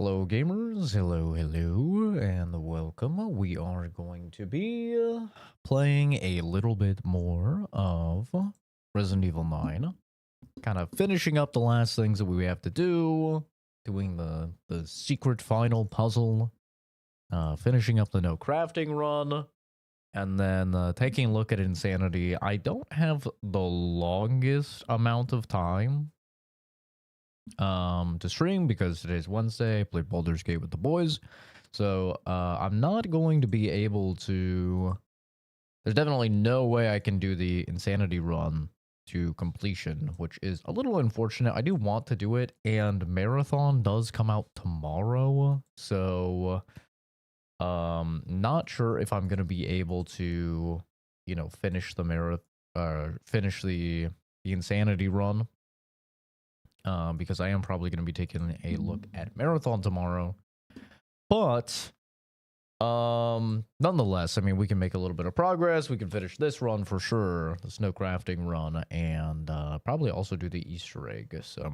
Hello gamers, hello, and welcome. We are going to be playing a little bit more of Resident Evil 9. Kind of finishing up the last things that we have to do, doing the secret final puzzle, finishing up the no crafting run, and then taking a look at Insanity. I don't have the longest amount of time to stream because today's Wednesday. I played Baldur's Gate with the boys, so I'm not going to be able to. There's definitely no way I can do the Insanity run to completion, which is a little unfortunate. I do want to do it, and Marathon does come out tomorrow, so not sure if I'm gonna be able to, finish the finish the Insanity run. Because I am probably going to be taking a look at Marathon tomorrow. But, nonetheless, I mean, we can make a little bit of progress. We can finish this run for sure, the snow crafting run, and probably also do the Easter egg. So,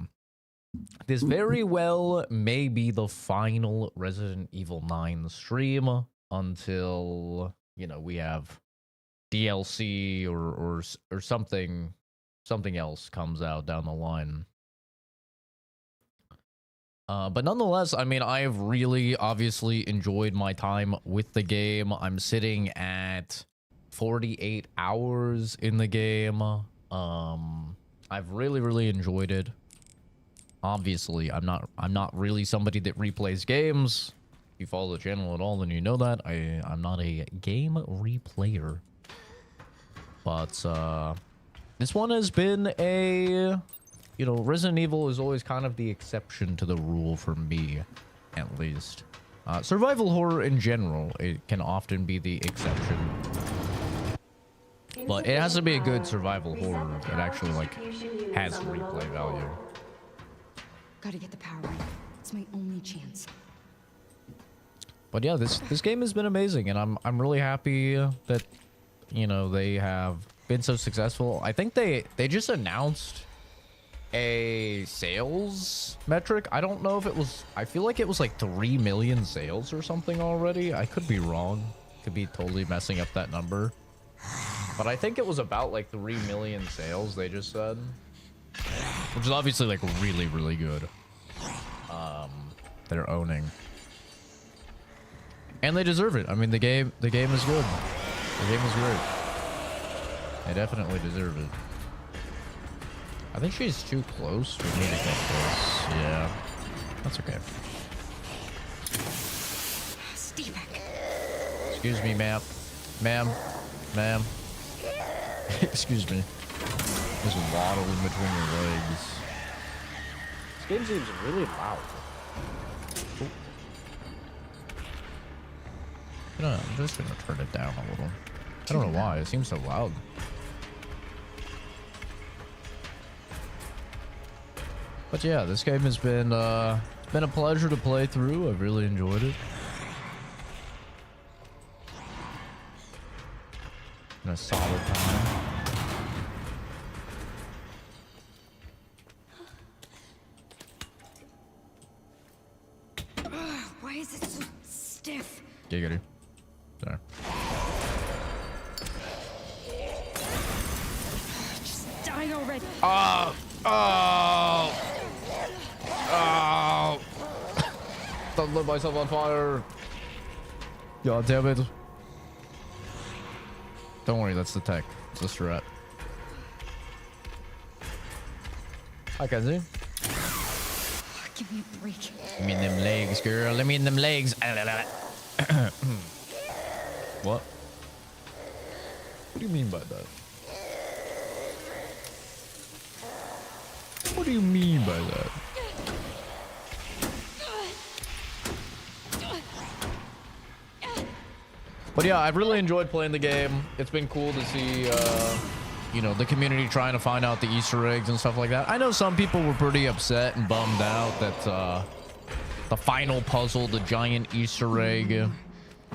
this very well may be the final Resident Evil 9 stream until, we have DLC or something else comes out down the line. But nonetheless, I mean, I've really obviously enjoyed my time with the game. I'm sitting at 48 hours in the game. I've really enjoyed it. Obviously, I'm not really somebody that replays games. If you follow the channel at all, then you know that I'm not a game replayer. But this one has been a Resident Evil is always kind of the exception to the rule for me, at least. Survival horror in general, it can often be the exception. But it has to be a good survival horror that actually, has replay value. Gotta get the power right. It's my only chance. But yeah, this game has been amazing, and I'm really happy that, they have been so successful. I think they just announced a sales metric. I don't know if it was, I feel like it was like 3 million sales or something already. I could be wrong, could be totally messing up that number, but I think it was about like 3 million sales they just said, which is obviously like really good. They're owning, and they deserve it. I mean, the game is good. The game is great. They definitely deserve it. I think she's too close for me to get close. Yeah, that's okay. Stay back. Excuse me, ma'am. Ma'am. Excuse me. Just waddling between your legs. This game seems really loud. Oh. I'm just gonna turn it down a little. I don't know why. It seems so loud. But yeah, this game has been it's been a pleasure to play through. I've really enjoyed it. Been a solid time. Why is it so stiff? Giggity. Sorry. Just die already. Oh! Don't let myself on fire. God damn it. Don't worry, that's the tech. It's the strat. Hi, Kenzie. Give me a break. Let me in them legs, girl. Let me in them legs. What? What do you mean by that? What do you mean by that? But yeah, I've really enjoyed playing the game. It's been cool to see, the community trying to find out the Easter eggs and stuff like that. I know some people were pretty upset and bummed out that the final puzzle, the giant Easter egg,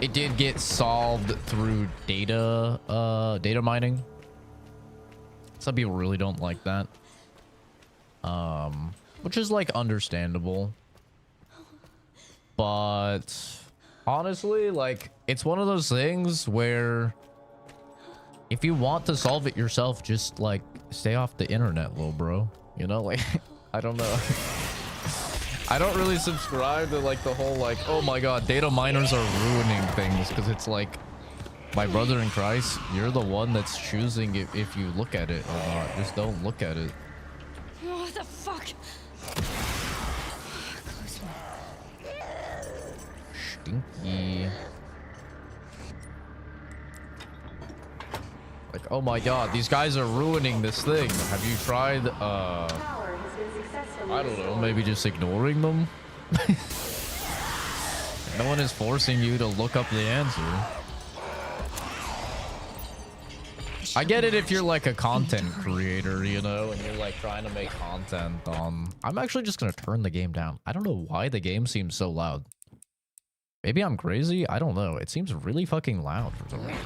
it did get solved through data mining. Some people really don't like that. Which is like understandable. But honestly, like, it's one of those things where if you want to solve it yourself, just like stay off the internet, little bro. You know, like, I don't know. I don't really subscribe to like the whole like, oh my god, data miners are ruining things, because it's like, my brother in Christ, you're the one that's choosing if you look at it or not. Just don't look at it. What the fuck? Close one. Stinky. Like, oh my god, these guys are ruining this thing. Have you tried, I don't know, maybe just ignoring them? No one is forcing you to look up the answer. I get it if you're like a content creator, you know, and you're like trying to make content on... I'm actually just gonna turn the game down. I don't know why the game seems so loud. Maybe I'm crazy? I don't know. It seems really fucking loud for some reason.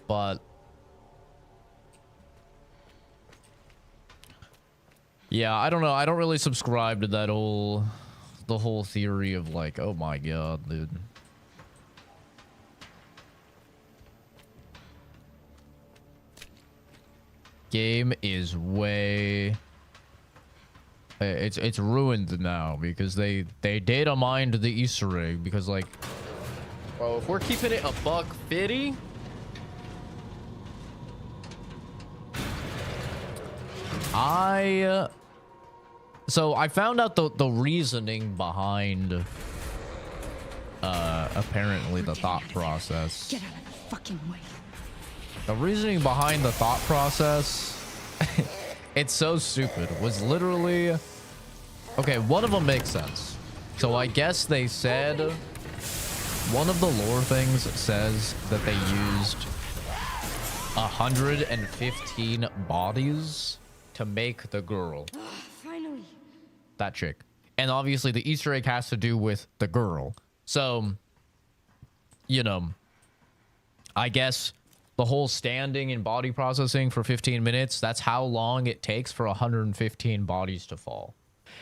But... yeah, I don't know. I don't really subscribe to that whole... the whole theory of like, oh my god, dude. Game is way... it's ruined now because they data mined the Easter egg, because like, well, if we're keeping it a buck 50, so I found out the reasoning behind apparently the thought process. Get out of the fucking way. The reasoning behind the thought process, it's so stupid, was literally... okay, one of them makes sense. So I guess they said... one of the lore things says that they used 115 bodies to make the girl. Finally. That chick. And obviously the Easter egg has to do with the girl. So, you know, I guess... the whole standing and body processing for 15 minutes, that's how long it takes for 115 bodies to fall.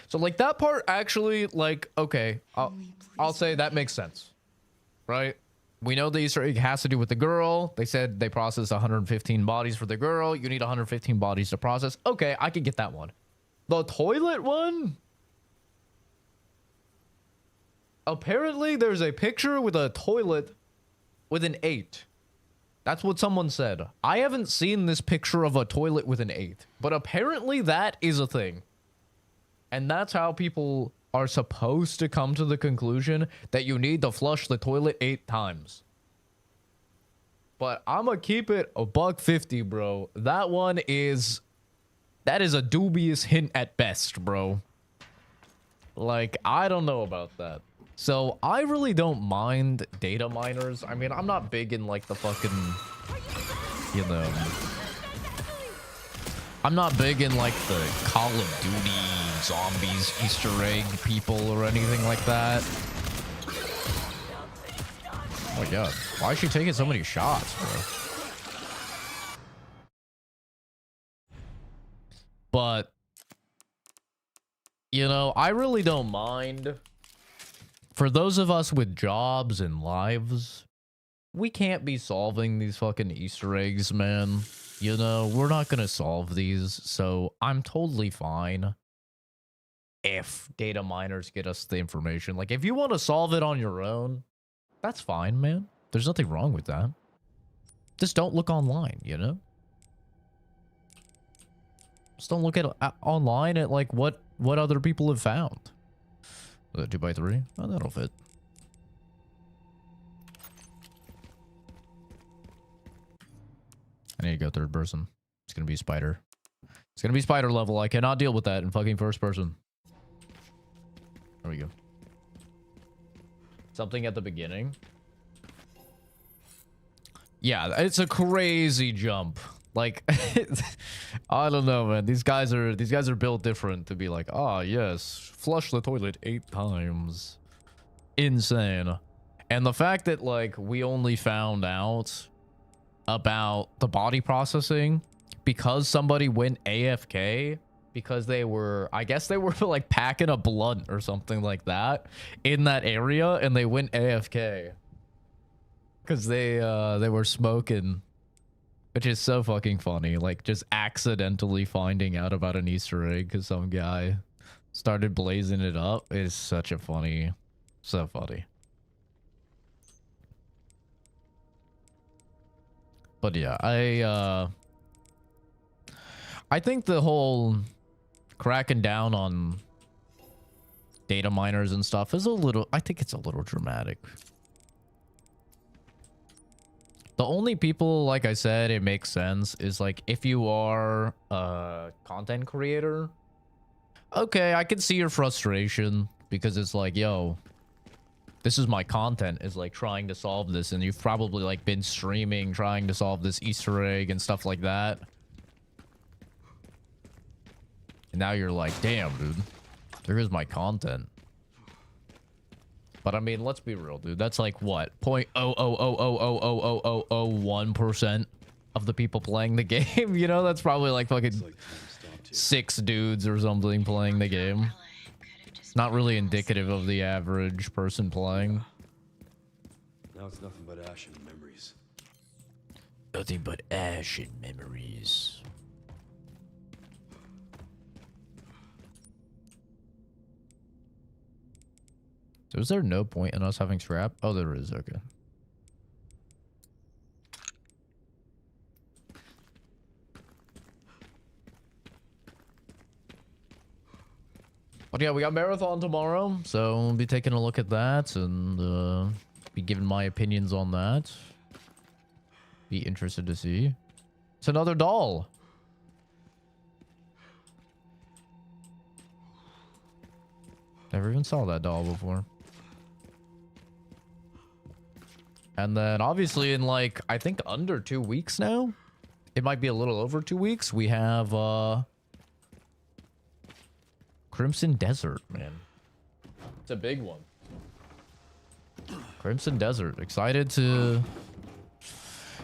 So, like, that part actually, like, okay, I'll say that makes sense, right? We know the Easter egg has to do with the girl. They said they processed 115 bodies for the girl. You need 115 bodies to process. Okay, I can get that one. The toilet one? Apparently, there's a picture with a toilet with an 8. That's what someone said. I haven't seen this picture of a toilet with an 8, but apparently that is a thing. And that's how people are supposed to come to the conclusion that you need to flush the toilet 8 times. But I'm gonna keep it a buck 50, bro. That is a dubious hint at best, bro. Like, I don't know about that. So, I really don't mind data miners. I mean, I'm not big in, like, the fucking, you know... I'm not big in, like, the Call of Duty zombies Easter egg people or anything like that. Oh my god. Why is she taking so many shots, bro? But, you know, I really don't mind... for those of us with jobs and lives, we can't be solving these fucking Easter eggs, man. You know, we're not gonna solve these, so I'm totally fine if data miners get us the information. Like, if you want to solve it on your own, that's fine, man. There's nothing wrong with that. Just don't look online, you know? Just don't look at online at, like, what other people have found. 2x3? Oh, that'll fit. I need to go third person. It's gonna be spider. It's gonna be spider level. I cannot deal with that in fucking first person. There we go. Something at the beginning. Yeah, it's a crazy jump. Like, I don't know, man. These guys are built different to be like, ah, yes, flush the toilet 8 times. Insane. And the fact that, like, we only found out about the body processing because somebody went AFK because they were, I guess they were like packing a blunt or something like that in that area, and they went AFK because they were smoking, which is so fucking funny. Like just accidentally finding out about an Easter egg because some guy started blazing it up. It is such a funny, so funny. But yeah, I think the whole cracking down on data miners and stuff is a little, I think it's a little dramatic. The only people, like I said, it makes sense is like if you are a content creator, okay, I can see your frustration because it's like, yo, this is my content, is like trying to solve this, and you've probably like been streaming trying to solve this Easter egg and stuff like that. And now you're like, damn, dude, there is my content. But I mean, let's be real, dude. That's like what? 0.000000001% of the people playing the game. You know, that's probably like fucking 6 dudes or something playing the game. It's not really indicative of the average person playing. Now it's nothing but ash and memories. Nothing but ash and memories. So is there no point in us having scrap? Oh, there is. Okay. But yeah, we got marathon tomorrow, so we'll be taking a look at that and be giving my opinions on that. Be interested to see. It's another doll. Never even saw that doll before. And then obviously in like, I think under 2 weeks now, it might be a little over 2 weeks, we have Crimson Desert, man. It's a big one. Crimson Desert. Excited to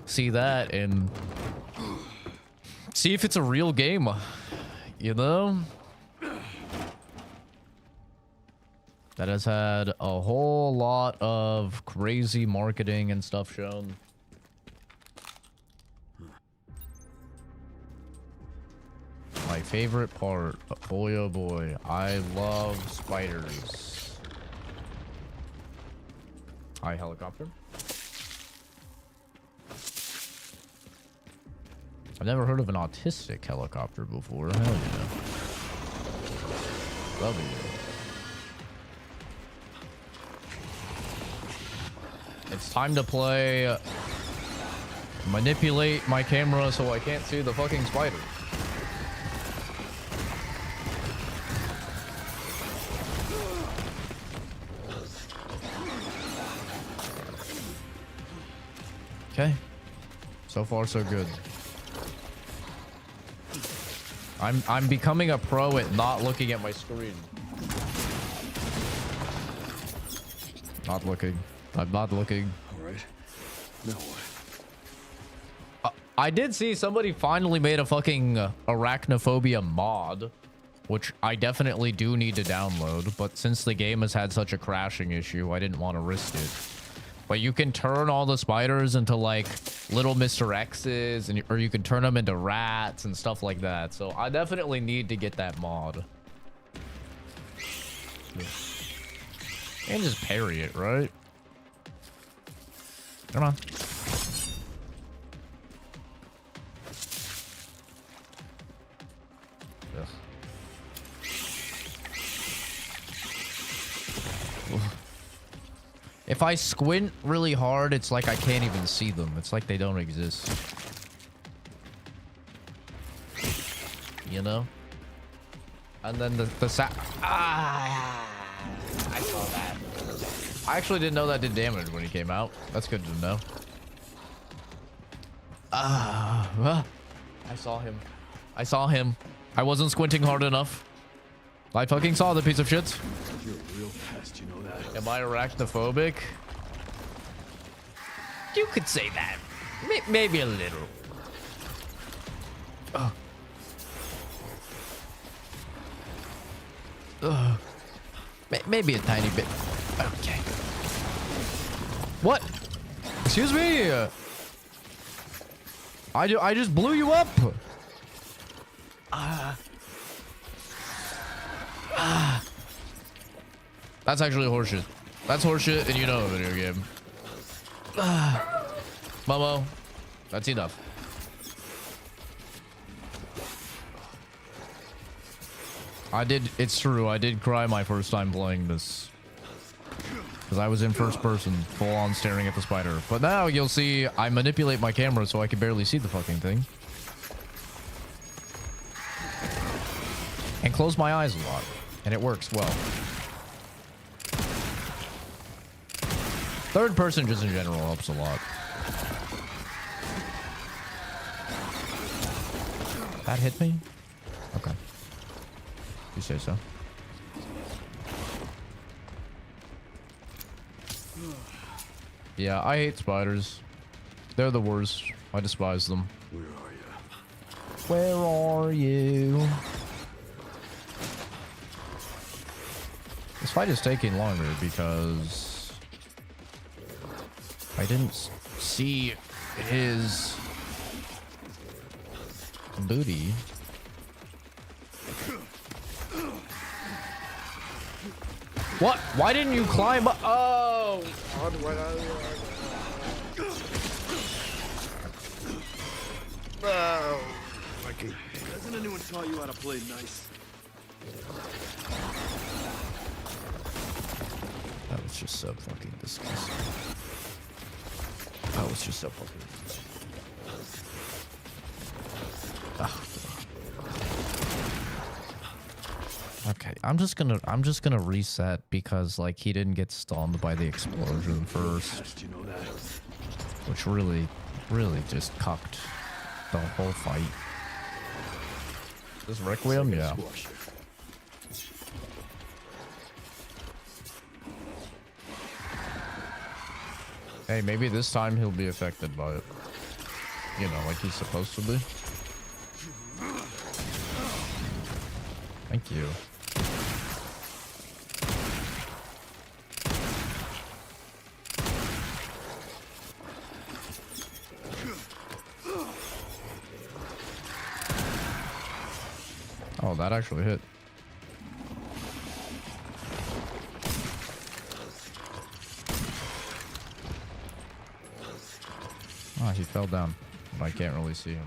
see that and see if it's a real game, you know? That has had a whole lot of crazy marketing and stuff shown. My favorite part, boy oh boy, I love spiders. Hi, helicopter. I've never heard of an autistic helicopter before. Hell yeah. Love you. It's time to play. Manipulate my camera so I can't see the fucking spider. Okay. So far so good. I'm becoming a pro at not looking at my screen. Not looking. I'm not looking. All right. Now what? I did see somebody finally made a fucking arachnophobia mod, which I definitely do need to download, but since the game has had such a crashing issue, I didn't want to risk it. But you can turn all the spiders into like little Mr. X's, and or you can turn them into rats and stuff like that. So I definitely need to get that mod. And just parry it, right? Come on. Yes. If I squint really hard, it's like I can't even see them. It's like they don't exist. You know? And then the sound. Ah, I saw that. I actually didn't know that did damage when he came out. That's good to know. I saw him. I saw him. I wasn't squinting hard enough. I fucking saw the piece of shit. You're a real pest, you know that. Am I arachnophobic? You could say that. Maybe a little. Maybe a tiny bit. Okay. What? Excuse me. I just blew you up. That's actually horseshit. That's horseshit, and you know a video game. Momo, that's enough. It's true, I did cry my first time playing this. Because I was in first person, full on staring at the spider. But now you'll see I manipulate my camera so I can barely see the fucking thing. And close my eyes a lot. And it works well. Third person just in general helps a lot. That hit me? Okay. You say so. Yeah, I hate spiders. They're the worst. I despise them. Where are you? Where are you? This fight is taking longer because I didn't see his booty. What? Why didn't you climb up? Oh! Oh, fucking. Hasn't anyone taught you how to play nice? That was just so fucking disgusting. That was just so fucking disgusting. Oh. Okay, I'm just gonna reset because like he didn't get stunned by the explosion first, You know that? which really just cucked the whole fight. This Requiem, yeah. Squash. Hey, maybe this time he'll be affected by it. You know, like he's supposed to be. Thank you. Oh, that actually hit. Oh, he fell down, but I can't really see him.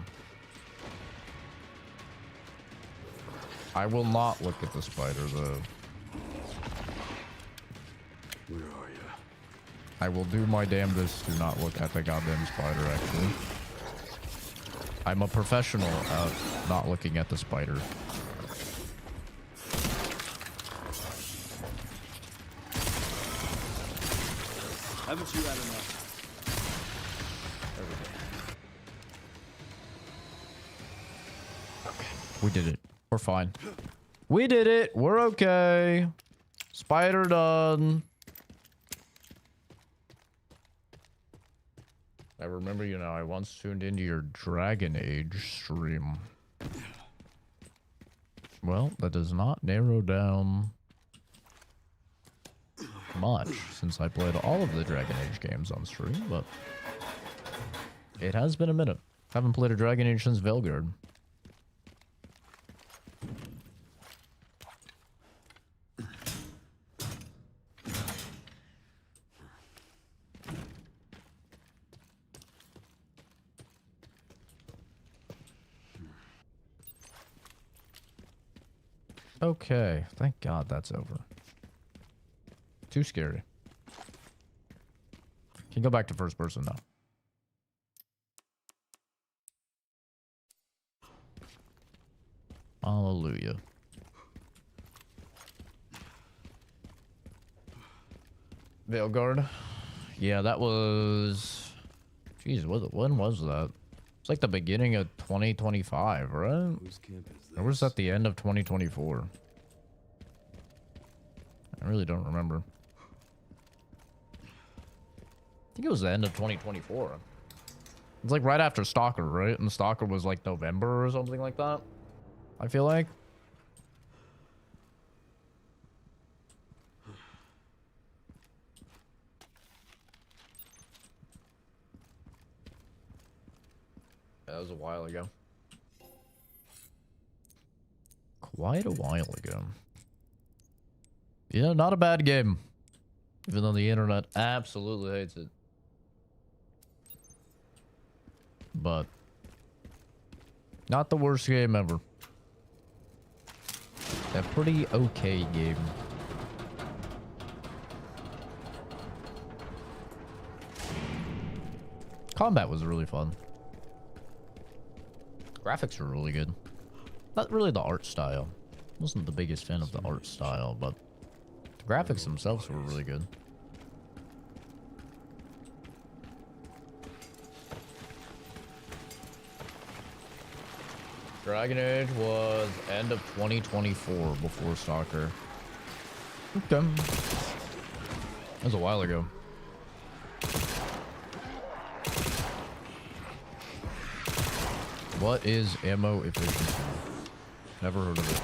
I will not look at the spider, though. Where are you? I will do my damnedest to not look at the goddamn spider, actually. I'm a professional at not looking at the spider. Haven't you had enough? We did it. We're fine. We did it. We're okay. Spider done. I remember, you know, I once tuned into your Dragon Age stream. Well, that does not narrow down much since I played all of the Dragon Age games on stream, but it has been a minute. Haven't played a Dragon Age since Velgard. Okay, thank God that's over. Too scary. Can you go back to first person now? Hallelujah. Veilguard. Yeah, that was... Jeez, when was that? It's like the beginning of 2025, right? Whose camp is this? Or was that the end of 2024? I really don't remember. I think it was the end of 2024. It's like right after Stalker, right? And Stalker was like November or something like that. I feel like. ago. Quite a while ago. Yeah, not a bad game. Even though the internet absolutely hates it. But not the worst game ever. A pretty okay game. Combat was really fun. Graphics were really good. Not really the art style. Wasn't the biggest fan of the art style, but the graphics themselves were really good. Dragon Age was end of 2024 before Stalker. Okay. That was a while ago. What is ammo efficiency? Never heard of it.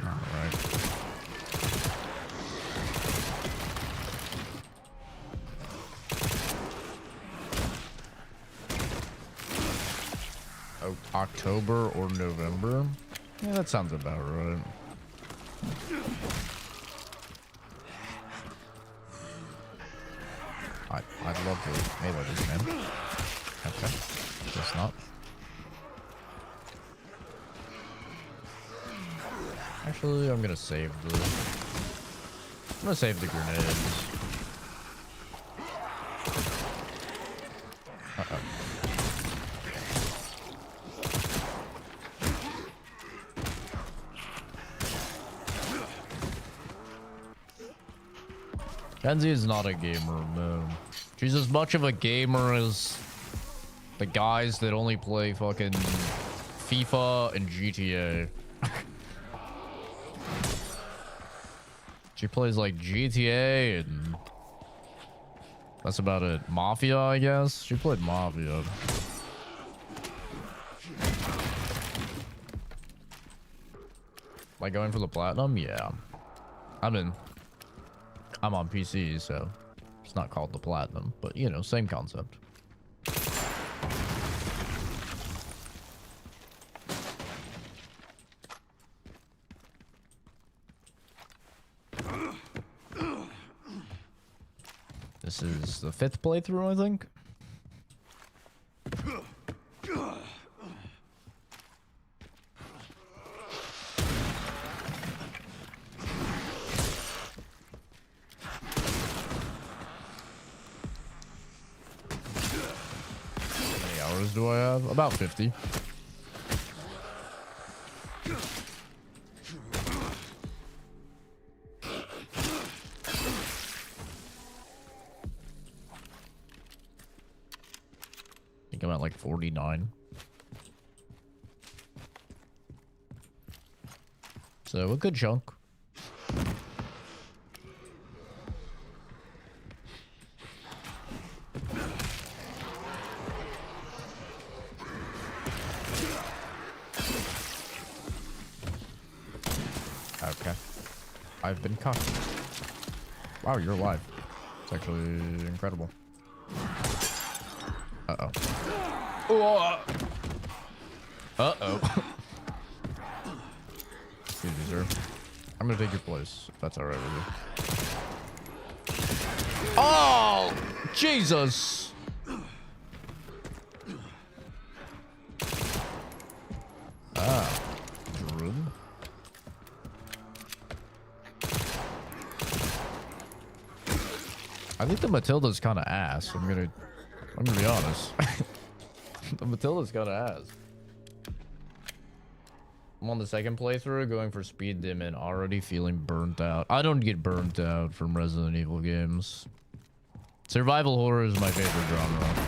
Alright. Oh, October or November? Yeah, that sounds about right. I'd love to melee this man. Okay. Guess not. Actually, I'm gonna save the grenades. Uh-oh. Kenzie is not a gamer, no. She's as much of a gamer as the guys that only play fucking FIFA and GTA. She plays like GTA and that's about it. Mafia, I guess. She played Mafia. Like going for the platinum? Yeah. I'm on PC, so it's not called the platinum, but you know, same concept. This is the 5th playthrough, I think. Do I have? About 50. I think I'm at like 49. So a good chunk. Okay. I've been caught. Wow, you're alive. It's actually incredible. Uh-oh. Uh-oh. Excuse me, sir. I'm gonna take your place, if that's alright with you. Oh! Jesus! Ah. Druid. I think the Matilda's kind of ass. I'm gonna be honest. The Matilda's kind of ass. I'm on the 2nd playthrough, going for speed dim and already feeling burnt out. I don't get burnt out from Resident Evil games. Survival horror is my favorite genre,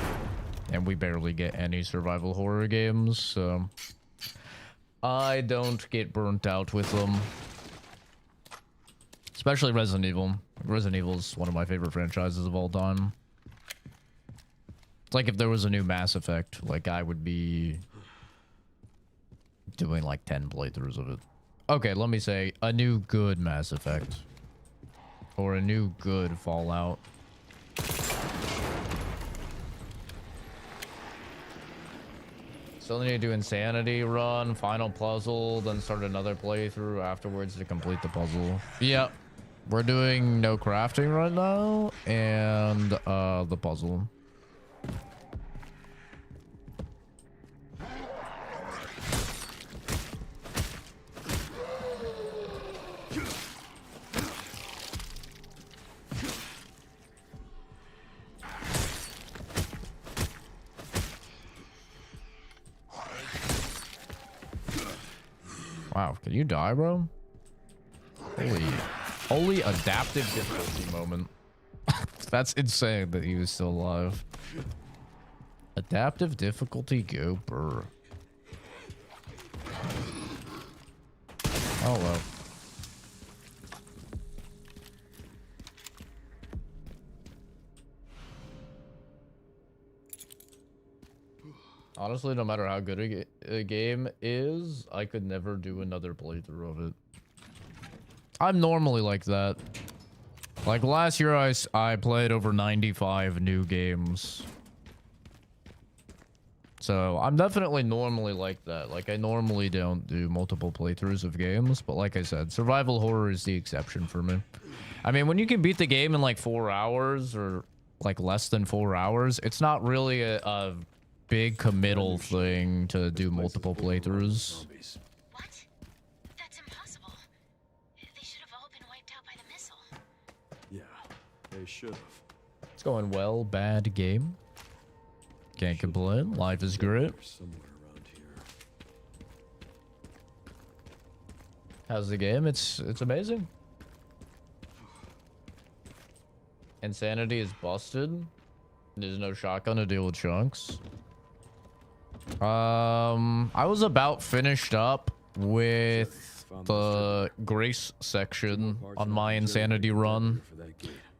and we barely get any survival horror games, so I don't get burnt out with them. Especially Resident Evil. Resident Evil is one of my favorite franchises of all time. It's like if there was a new Mass Effect, like I would be doing like 10 playthroughs of it. Okay, let me say a new good Mass Effect. Or a new good Fallout. Still need to do insanity run, final puzzle, then start another playthrough afterwards to complete the puzzle. Yep. We're doing no crafting right now and the puzzle. Wow, can you die, bro? Holy adaptive difficulty moment. That's insane that he was still alive. Adaptive difficulty, go burr. Oh well. Honestly, no matter how good a game is, I could never do another playthrough of it. I'm normally like that. Like last year, I played over 95 new games. So I'm definitely normally like that. Like I normally don't do multiple playthroughs of games, but like I said, survival horror is the exception for me. I mean, when you can beat the game in like 4 hours or like less than 4 hours, it's not really a big committal thing to do multiple playthroughs. What? That's impossible. They should have all been wiped out by the missile. Yeah, they should have. It's going well. Bad game. Can't complain. Life is great. Somewhere around here. How's the game? It's amazing. Insanity is busted. There's no shotgun to deal with chunks. I was about finished up with the Grace section on my Insanity run,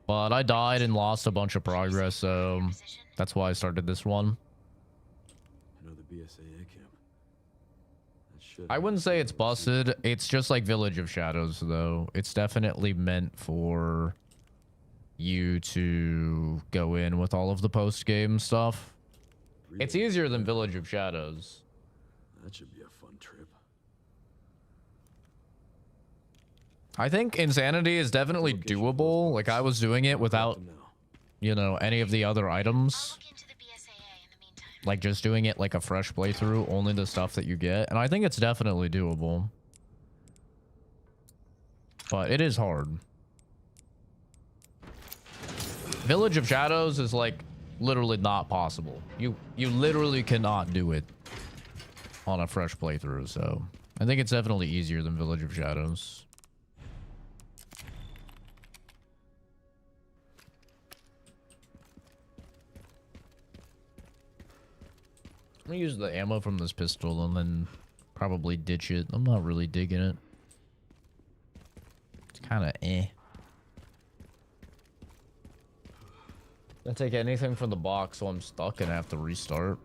but I died and lost a bunch of progress, so that's why I started this one. I know the BSAA camp. I wouldn't say it's busted. It's just like Village of Shadows, though. It's definitely meant for you to go in with all of the post-game stuff. It's easier than Village of Shadows. That should be a fun trip. I think Insanity is definitely doable. Like, I was doing it without, you know, any of the other items. Like, just doing it like a fresh playthrough, only the stuff that you get. And I think it's definitely doable. But it is hard. Village of Shadows is like literally not possible. You literally cannot do it on a fresh playthrough, so I think it's definitely easier than Village of Shadows. I'm gonna use the ammo from this pistol and then probably ditch it. I'm not really digging it. It's kind of eh. I take anything from the box, so I'm stuck and have to restart.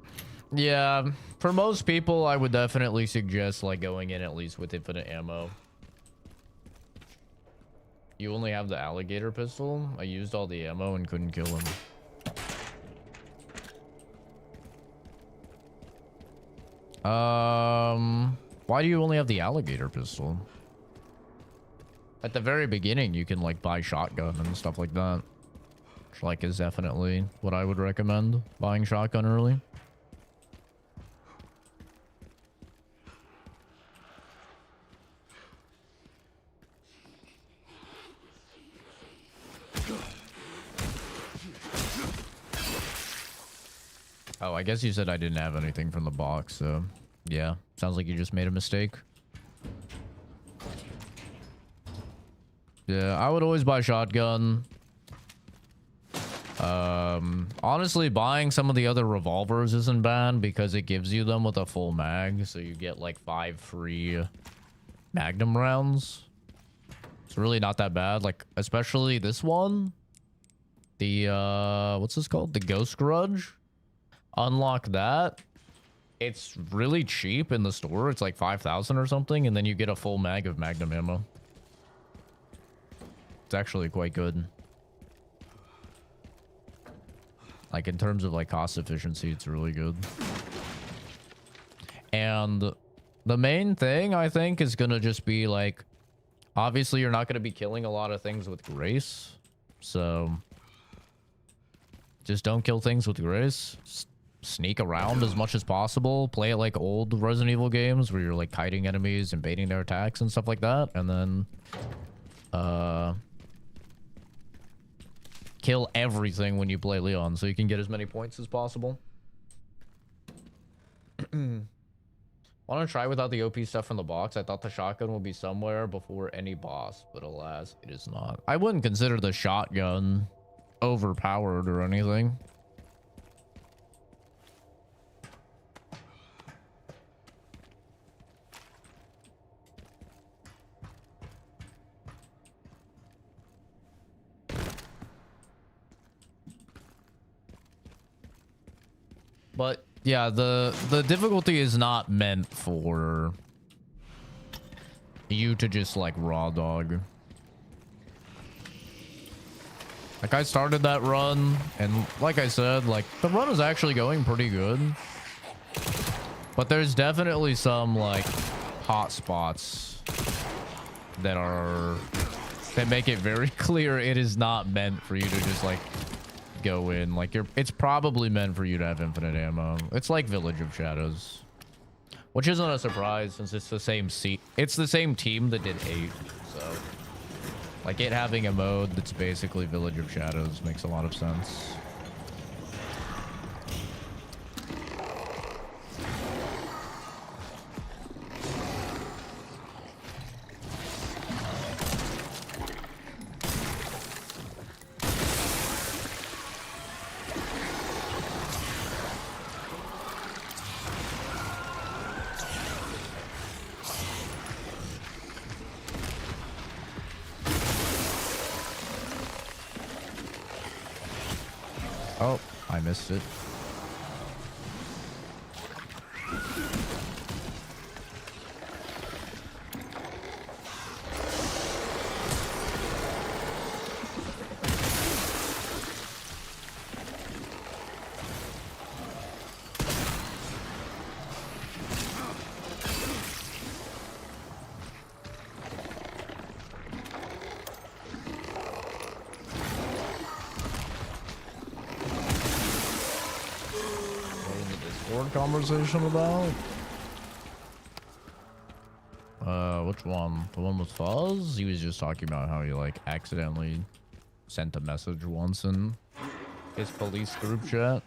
Yeah, for most people, I would definitely suggest like going in at least with infinite ammo. You only have the alligator pistol? I used all the ammo and couldn't kill him. Why do you only have the alligator pistol? At the very beginning, you can like buy shotgun and stuff like that. Which like is definitely what I would recommend, buying shotgun early. Oh, I guess you said I didn't have anything from the box, so yeah. Sounds like you just made a mistake. Yeah, I would always buy shotgun. Honestly, buying some of the other revolvers isn't bad because it gives you them with a full mag, so you get like 5 free Magnum rounds. It's really not that bad, like especially this one. The what's this called? The Ghost Grudge. Unlock that. It's really cheap in the store. It's like 5,000 or something, and then you get a full mag of Magnum ammo. It's actually quite good. Like, in terms of, like, cost efficiency, it's really good. And the main thing, I think, is gonna just be, like, obviously, you're not gonna be killing a lot of things with grace. So, just don't kill things with grace. Sneak around as much as possible. Play it like old Resident Evil games where you're, like, kiting enemies and baiting their attacks and stuff like that. And then, kill everything when you play Leon so you can get as many points as possible. Want to try without the OP stuff from the box? I thought the shotgun would be somewhere before any boss, but alas, it is not. I wouldn't consider the shotgun overpowered or anything. But yeah, the difficulty is not meant for you to just like raw dog. Like I started that run and like I said, like the run is actually going pretty good. But there's definitely some like hot spots that make it very clear it is not meant for you to just like go in. Like it's probably meant for you to have infinite ammo. It's like Village of Shadows, which isn't a surprise since it's the same it's the same team that did 8. So like it having a mode that's basically Village of Shadows makes a lot of sense. Oh, I missed it. Conversation about? Which one? The one with Fuzz? He was just talking about how he like accidentally sent a message once in his police group chat.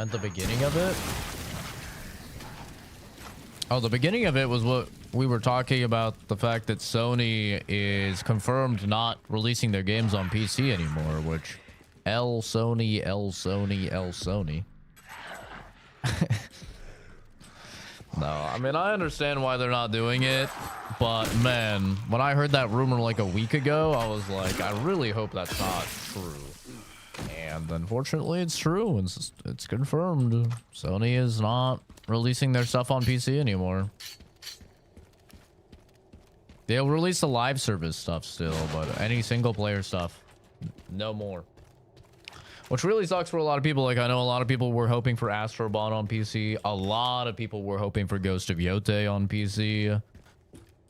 At the beginning of it? Oh, the beginning of it was what we were talking about, the fact that Sony is confirmed not releasing their games on PC anymore, which L Sony, L Sony, L Sony. No, I mean, I understand why they're not doing it, but man, when I heard that rumor like a week ago, I was like, I really hope that's not true. And unfortunately, it's true. It's confirmed. Sony is not releasing their stuff on PC anymore. They'll release the live service stuff still, but any single player stuff, no more. Which really sucks for a lot of people. Like, I know a lot of people were hoping for Astrobot on PC. A lot of people were hoping for Ghost of Yotei on PC.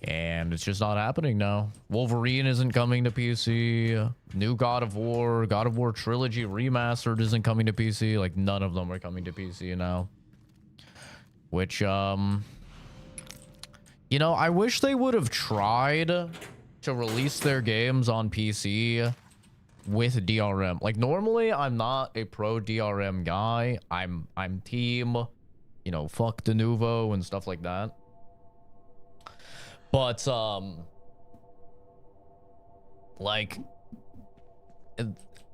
And it's just not happening now. Wolverine isn't coming to PC. New God of War Trilogy Remastered isn't coming to PC. Like, none of them are coming to PC now. Which, you know, I wish they would have tried to release their games on PC with DRM. Like, normally, I'm not a pro DRM guy. I'm team, you know, fuck Denuvo and stuff like that. But, like,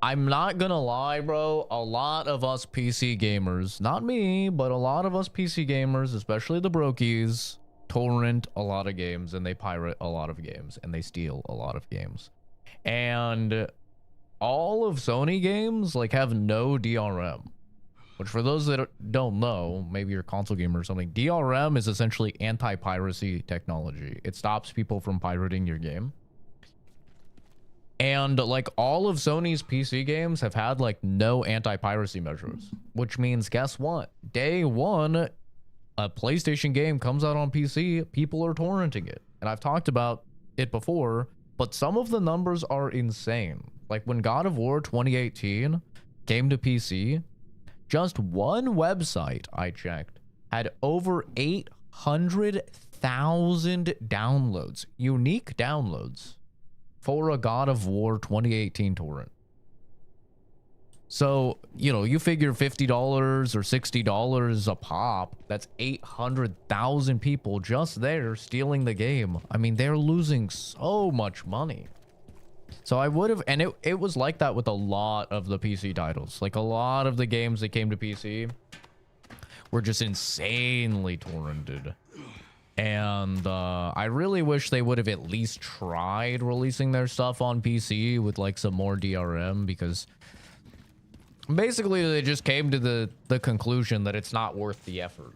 I'm not gonna lie, bro. A lot of us PC gamers, not me, but a lot of us PC gamers, especially the brokies, torrent a lot of games and they pirate a lot of games and they steal a lot of games. And all of Sony games like have no DRM, which for those that don't know, maybe you're a console gamer or something, DRM is essentially anti-piracy technology. It stops people from pirating your game. And like all of Sony's PC games have had like no anti-piracy measures, which means guess what? Day one, a PlayStation game comes out on PC, people are torrenting it. And I've talked about it before, but some of the numbers are insane. Like when God of War 2018 came to PC, just one website I checked had over 800,000 downloads, unique downloads, for a God of War 2018 torrent. So, you know, you figure $50 or $60 a pop, that's 800,000 people just there stealing the game. I mean, they're losing so much money. So I would have, and it was like that with a lot of the PC titles. Like a lot of the games that came to PC were just insanely torrented. And I really wish they would have at least tried releasing their stuff on PC with like some more DRM, because basically they just came to the conclusion that it's not worth the effort.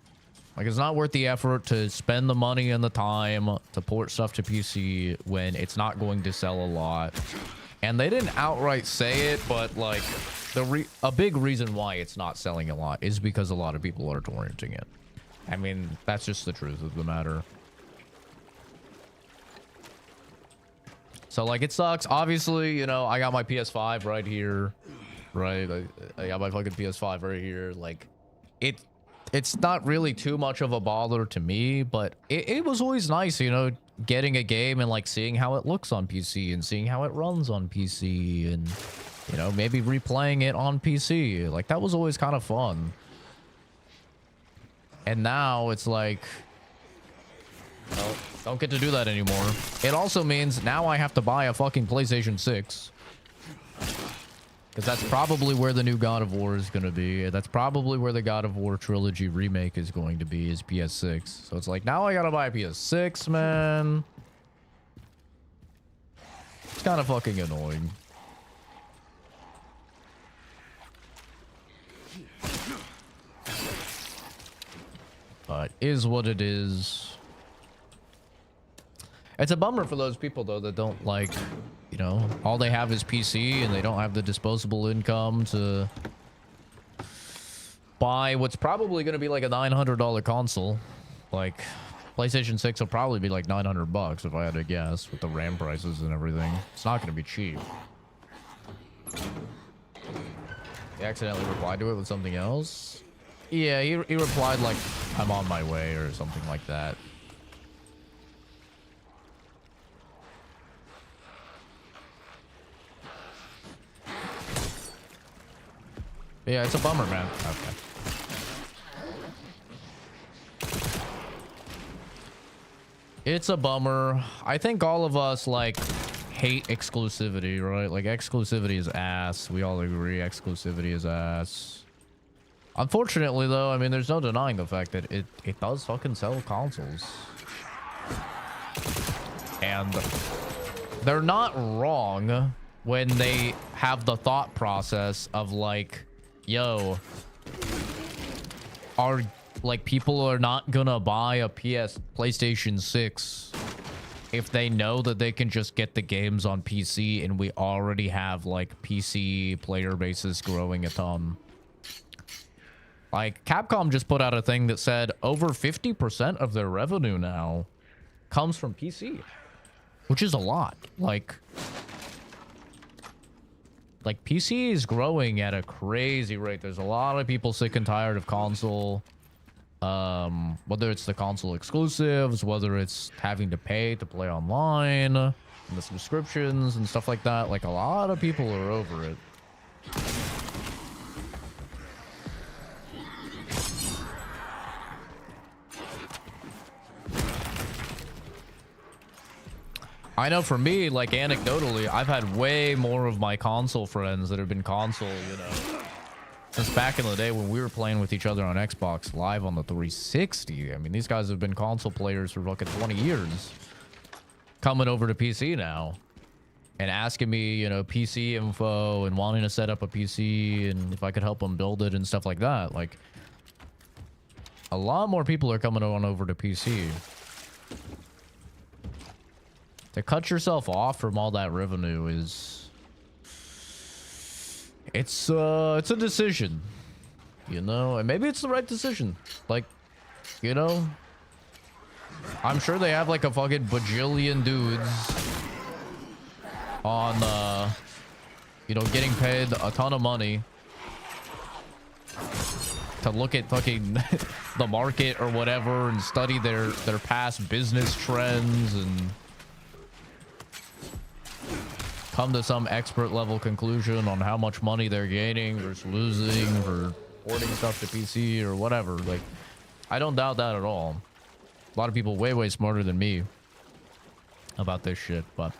Like it's not worth the effort to spend the money and the time to port stuff to PC when it's not going to sell a lot. And they didn't outright say it, but like a big reason why it's not selling a lot is because a lot of people are torrenting it. I mean, that's just the truth of the matter. So, like, it sucks. Obviously, you know, I got my PS5 right here. Right? I got my fucking PS5 right here. Like, it's not really too much of a bother to me, but it was always nice, you know, getting a game and, like, seeing how it looks on PC and seeing how it runs on PC and, you know, maybe replaying it on PC. Like, that was always kind of fun. And now it's like, well, don't get to do that anymore. It also means now I have to buy a fucking PlayStation 6. Because that's probably where the new God of War is going to be. That's probably where the God of War trilogy remake is going to be, is PS6. So it's like, now I got to buy a PS6, man. It's kind of fucking annoying. But is what it is. It's a bummer for those people, though, that don't, like, you know, all they have is PC and they don't have the disposable income to buy what's probably going to be like a $900 console. Like, PlayStation 6 will probably be like $900 if I had to guess, with the RAM prices and everything. It's not going to be cheap. He accidentally replied to it with something else. Yeah, he replied like, I'm on my way or something like that. Yeah, it's a bummer, man. Okay. It's a bummer. I think all of us, like, hate exclusivity, right? Like, exclusivity is ass. We all agree exclusivity is ass. Unfortunately, though, I mean, there's no denying the fact that it does fucking sell consoles. And they're not wrong when they have the thought process of, like, yo, people are not gonna buy a PlayStation 6 if they know that they can just get the games on PC and we already have, like, PC player bases growing a ton. Like, Capcom just put out a thing that said over 50% of their revenue now comes from PC, which is a lot. Like PC is growing at a crazy rate. There's a lot of people sick and tired of console, whether it's the console exclusives, whether it's having to pay to play online, and the subscriptions and stuff like that. Like, a lot of people are over it. I know for me, like anecdotally, I've had way more of my console friends that have been console, you know, since back in the day when we were playing with each other on Xbox Live on the 360. I mean, these guys have been console players for fucking 20 years. Coming over to PC now and asking me, you know, PC info and wanting to set up a PC and if I could help them build it and stuff like that. Like, a lot more people are coming on over to PC. To cut yourself off from all that revenue is... It's a decision. You know? And maybe it's the right decision. Like, you know? I'm sure they have like a fucking bajillion dudes on, you know, getting paid a ton of money to look at fucking the market or whatever and study their past business trends and come to some expert level conclusion on how much money they're gaining versus losing for porting stuff to PC or whatever. Like, I don't doubt that at all. A lot of people way smarter than me about this shit, but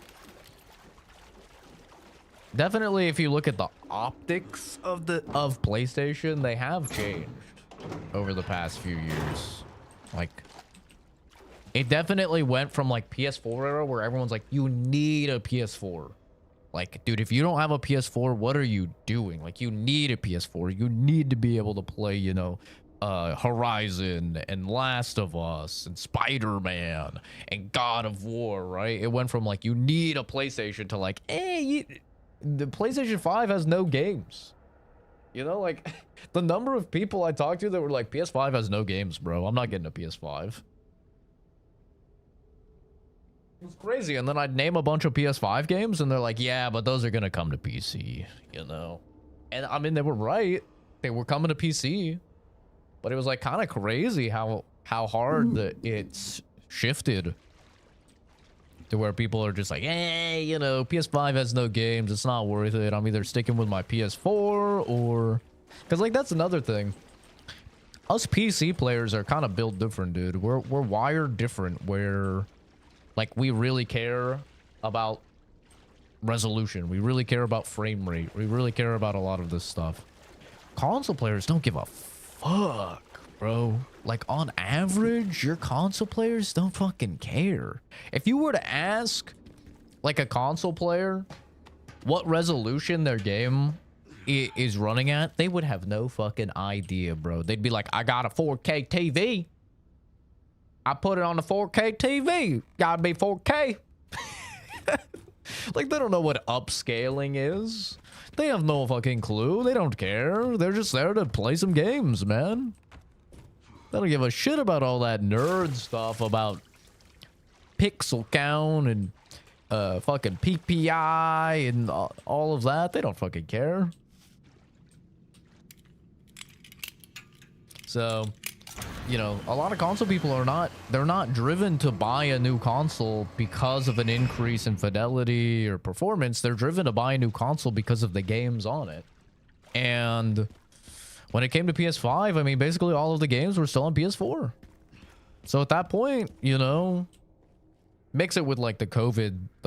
definitely if you look at the optics of PlayStation, they have changed over the past few years. Like, it definitely went from like PS4 era where everyone's like, you need a PS4. Like, dude, if you don't have a PS4, what are you doing? Like, you need a PS4. You need to be able to play, you know, Horizon and Last of Us and Spider-Man and God of War, right? It went from like, you need a PlayStation to like, the PlayStation 5 has no games. You know, like, the number of people I talked to that were like, PS5 has no games, bro. I'm not getting a PS5. It was crazy. And then I'd name a bunch of PS5 games and they're like, yeah, but those are going to come to PC, you know? And I mean, they were right. They were coming to PC. But it was like kind of crazy how hard it's shifted to where people are just like, hey, you know, PS5 has no games. It's not worth it. I'm either sticking with my PS4 or... Because, like, that's another thing. Us PC players are kind of built different, dude. We're wired different where... Like, we really care about resolution. We really care about frame rate. We really care about a lot of this stuff. Console players don't give a fuck, bro. Like, on average, your console players don't fucking care. If you were to ask, like, a console player what resolution their game is running at, they would have no fucking idea, bro. They'd be like, I got a 4K TV. I put it on the 4K TV. Gotta be 4K. Like, they don't know what upscaling is. They have no fucking clue. They don't care. They're just there to play some games, man. They don't give a shit about all that nerd stuff about pixel count and fucking PPI and all of that. They don't fucking care. So... You know, a lot of console people are not, they're not driven to buy a new console because of an increase in fidelity or performance. They're driven to buy a new console because of the games on it. And when it came to PS5, I mean, basically all of the games were still on PS4. So at that point, you know, mix it with like the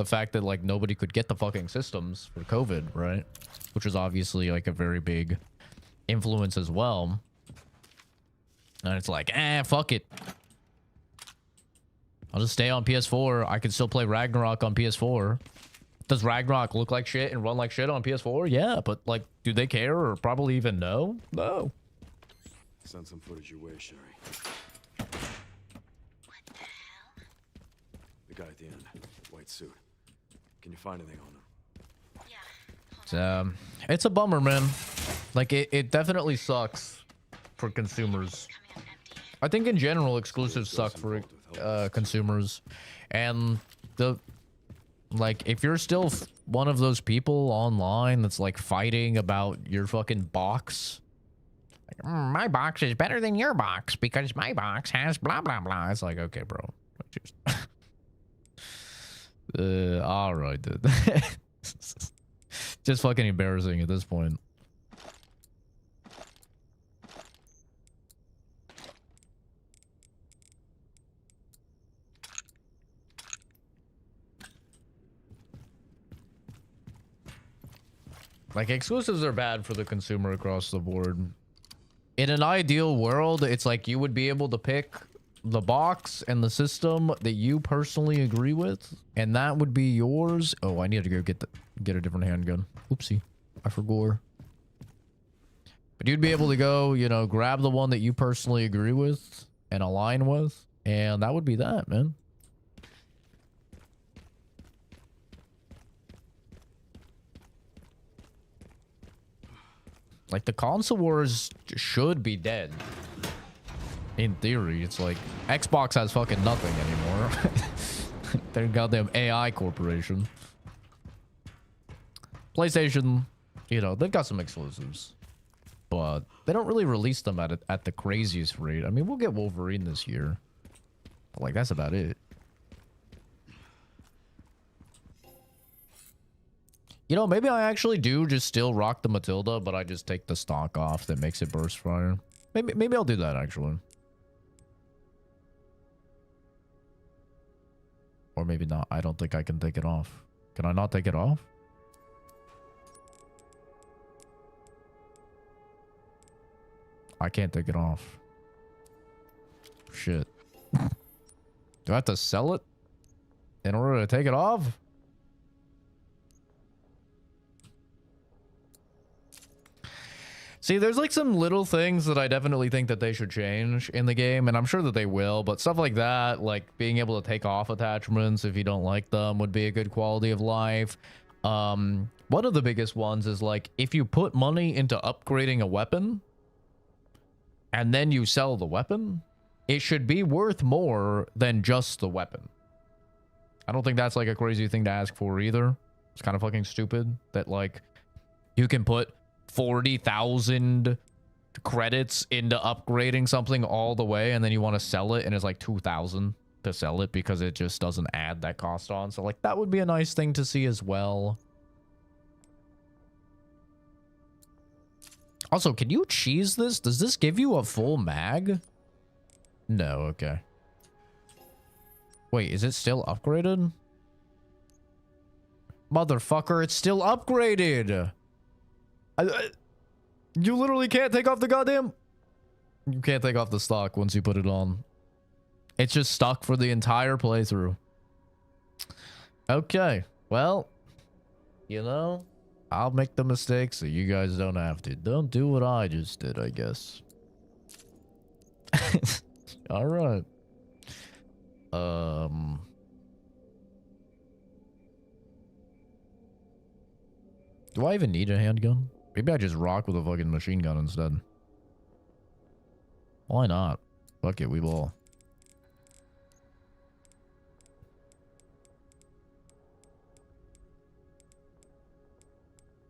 fact that like nobody could get the fucking systems for COVID, right? Which was obviously like a very big influence as well. And it's like, fuck it. I'll just stay on PS4. I can still play Ragnarok on PS4. Does Ragnarok look like shit and run like shit on PS4? Yeah, but like, do they care or probably even know? No. Send some footage your way, Sherry. What the hell? The guy at the end, white suit. Can you find anything on him? Yeah. It's a bummer, man. Like, it definitely sucks for consumers. Coming up empty. I think in general, exclusives suck for consumers. And like, if you're still one of those people online that's like fighting about your fucking box, like, my box is better than your box because my box has blah blah blah. It's like, okay, bro. All right, dude. Just fucking embarrassing at this point. Like, exclusives are bad for the consumer across the board. In an ideal world, it's like you would be able to pick the box and the system that you personally agree with, and that would be yours. Oh, I need to go get a different handgun. Oopsie, I forgot. But you'd be able to go, you know, grab the one that you personally agree with and align with, and that would be that, man. Like, the console wars should be dead. In theory, it's like Xbox has fucking nothing anymore. They're a goddamn AI corporation. PlayStation, you know, they've got some exclusives, but they don't really release them at the craziest rate. I mean, we'll get Wolverine this year, but like, that's about it. You know, maybe I actually do just still rock the Matilda, but I just take the stock off that makes it burst fire. Maybe I'll do that, actually. Or maybe not. I don't think I can take it off. Can I not take it off? I can't take it off. Shit. Do I have to sell it in order to take it off? See, there's like some little things that I definitely think that they should change in the game, and I'm sure that they will, but stuff like that, like being able to take off attachments if you don't like them would be a good quality of life. One of the biggest ones is like, if you put money into upgrading a weapon and then you sell the weapon, it should be worth more than just the weapon. I don't think that's like a crazy thing to ask for either. It's kind of fucking stupid that like you can put 40,000 credits into upgrading something all the way, and then you want to sell it and it's like 2,000 to sell it because it just doesn't add that cost on. So like, that would be a nice thing to see as well. Also, can you cheese this? Does this give you a full mag? No, okay. Wait, is it still upgraded? Motherfucker, it's still upgraded! You literally can't take off the goddamn... You can't take off the stock once you put it on. It's just stuck for the entire playthrough. Okay, well, you know, I'll make the mistakes so you guys don't have to. Don't do what I just did, I guess. All right. Do I even need a handgun? Maybe I just rock with a fucking machine gun instead. Why not? Fuck it, we will.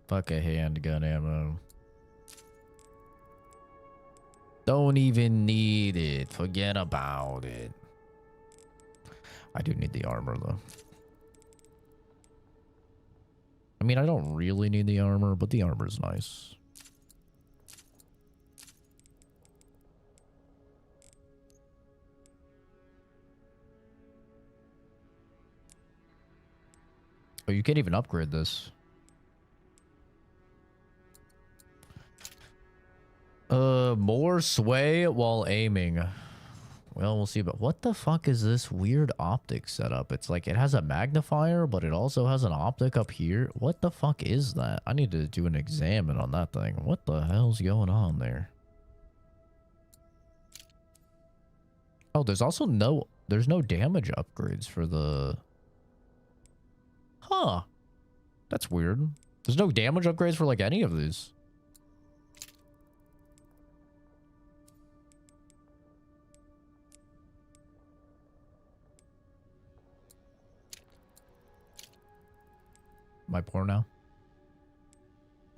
Fuck a handgun ammo. Don't even need it. Forget about it. I do need the armor though. I mean, I don't really need the armor, but the armor's nice. Oh, you can't even upgrade this. More sway while aiming. Well, we'll see. But what the fuck is this weird optic setup? It's like it has a magnifier, but it also has an optic up here. What the fuck is that? I need to do an examine on that thing. What the hell's going on there? Oh, there's also no damage upgrades for the... Huh. That's weird. There's no damage upgrades for like any of these. Am I poor now?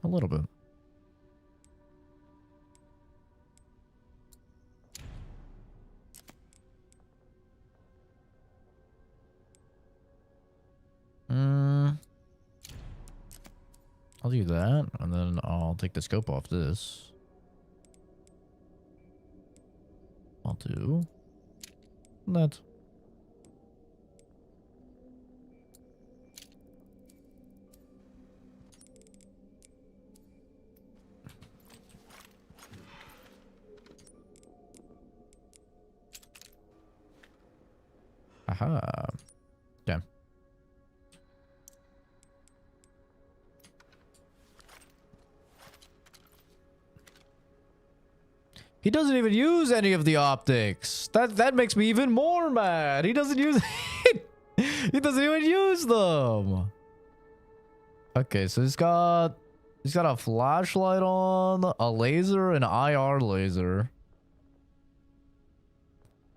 A little bit. I'll do that, and then I'll take the scope off this. I'll do that. Aha. Damn. He doesn't even use any of the optics. That makes me even more mad. He doesn't use he doesn't even use them. Okay, so he's got a flashlight on, a laser, an IR laser.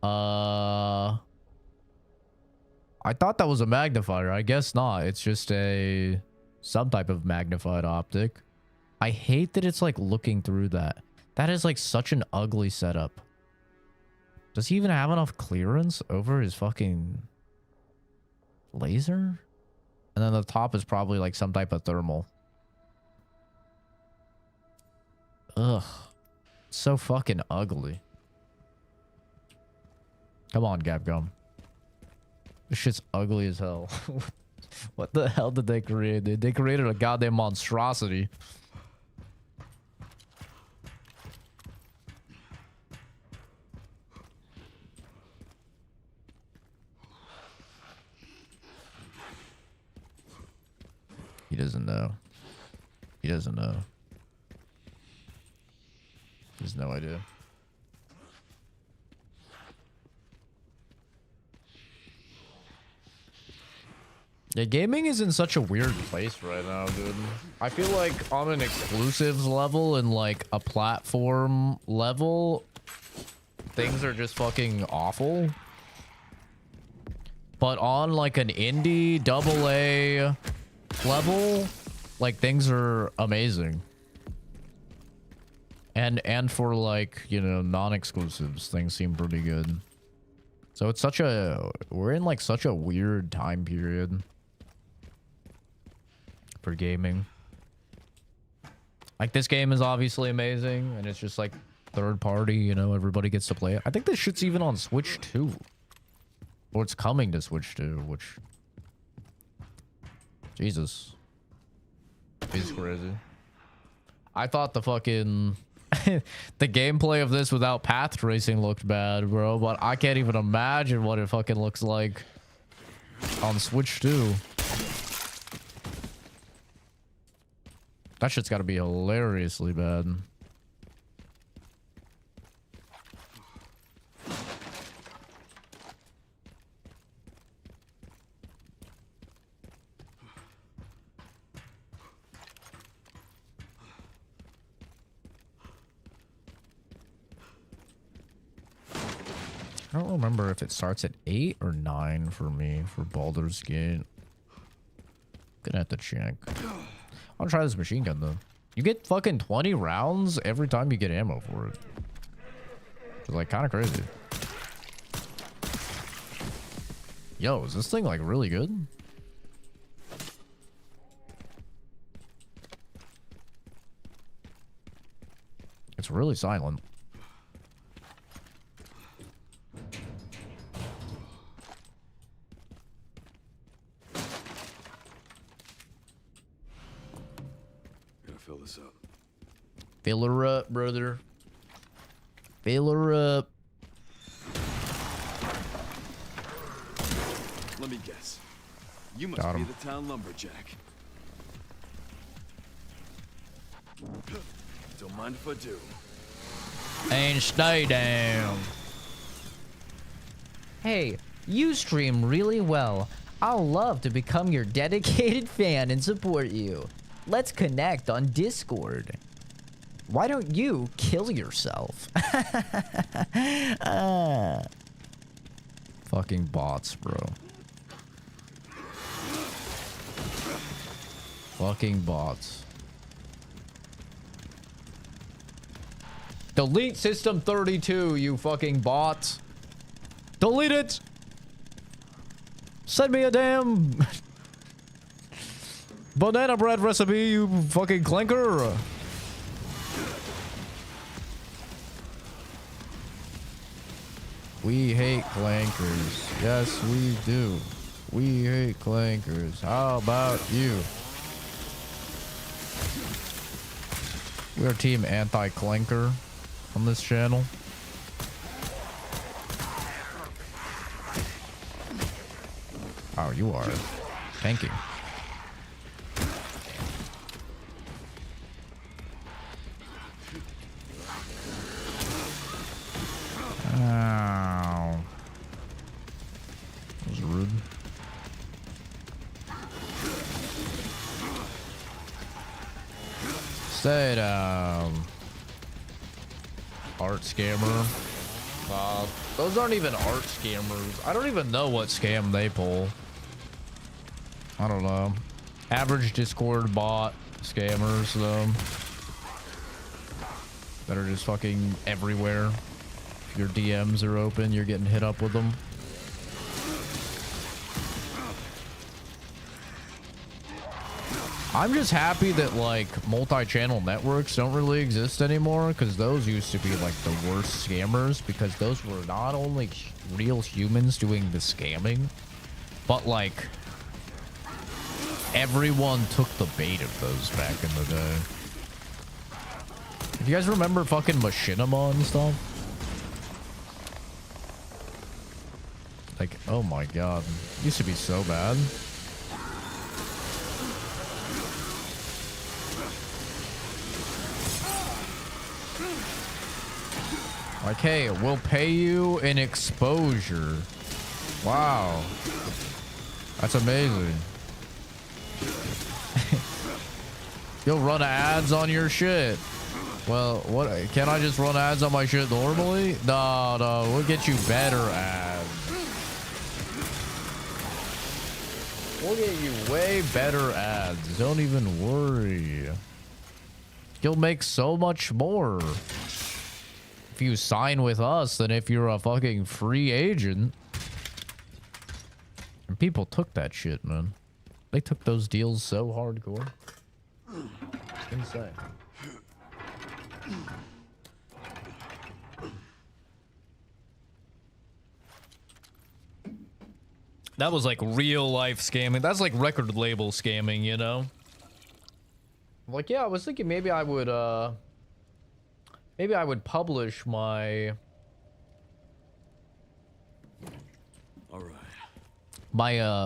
I thought that was a magnifier. I guess not. It's just some type of magnified optic. I hate that it's like looking through that. That is like such an ugly setup. Does he even have enough clearance over his fucking laser? And then the top is probably like some type of thermal. Ugh. So fucking ugly. Come on, Capcom. This shit's ugly as hell. What the hell did they create, dude? They created a goddamn monstrosity. He doesn't know. He doesn't know. He has no idea. Yeah, gaming is in such a weird place right now, dude. I feel like on an exclusives level and like a platform level, things are just fucking awful. But on like an indie AA level, like things are amazing. And for like, you know, non-exclusives, things seem pretty good. So it's we're in like such a weird time period for gaming. Like this game is obviously amazing and it's just like third party, you know, everybody gets to play it. I think this shit's even on Switch too. Or it's coming to Switch too, which Jesus. It's crazy. I thought the fucking the gameplay of this without path tracing looked bad, bro, but I can't even imagine what it fucking looks like on Switch too. That shit's gotta be hilariously bad. I don't remember if it starts at 8 or 9 for me for Baldur's Gate. Gonna have to check. I want to try this machine gun though. You get fucking 20 rounds every time you get ammo for it. It's like kind of crazy. Yo, is this thing like really good? It's really silent. Fill this up. Fill her up, brother. Fill her up. Let me guess. You must Got be him. the town lumberjack. Don't mind if I do. And stay down. Hey, you stream really well. I'll love to become your dedicated fan and support you. Let's connect on Discord. Why don't you kill yourself? Fucking bots, bro. Fucking bots. Delete System 32, you fucking bots. Delete it. Send me a damn banana bread recipe, you fucking clinker. We hate clankers. Yes, we do. We hate clankers. How about you? We are team anti-clanker on this channel. Oh, you are. Thank you. Ow. That was rude. Stay down. Art scammer. Those aren't even art scammers. I don't even know what scam they pull. I don't know. Average Discord bot scammers, though. That are just fucking everywhere. If your DMs are open, you're getting hit up with them. I'm just happy that, like, multi-channel networks don't really exist anymore, because those used to be, like, the worst scammers, because those were not only real humans doing the scamming, but, like, everyone took the bait of those back in the day. You guys remember fucking Machinima and stuff? Like, oh my god. It used to be so bad. Like, hey, we'll pay you in exposure. Wow. That's amazing. You'll run ads on your shit. Well, what? Can I just run ads on my shit normally? No, we'll get you better ads. We'll get you way better ads. Don't even worry. You'll make so much more if you sign with us than if you're a fucking free agent. And people took that shit, man. They took those deals so hardcore. It's insane. That was like real life scamming. That's like record label scamming, you know? Like, yeah, I was thinking maybe I would publish my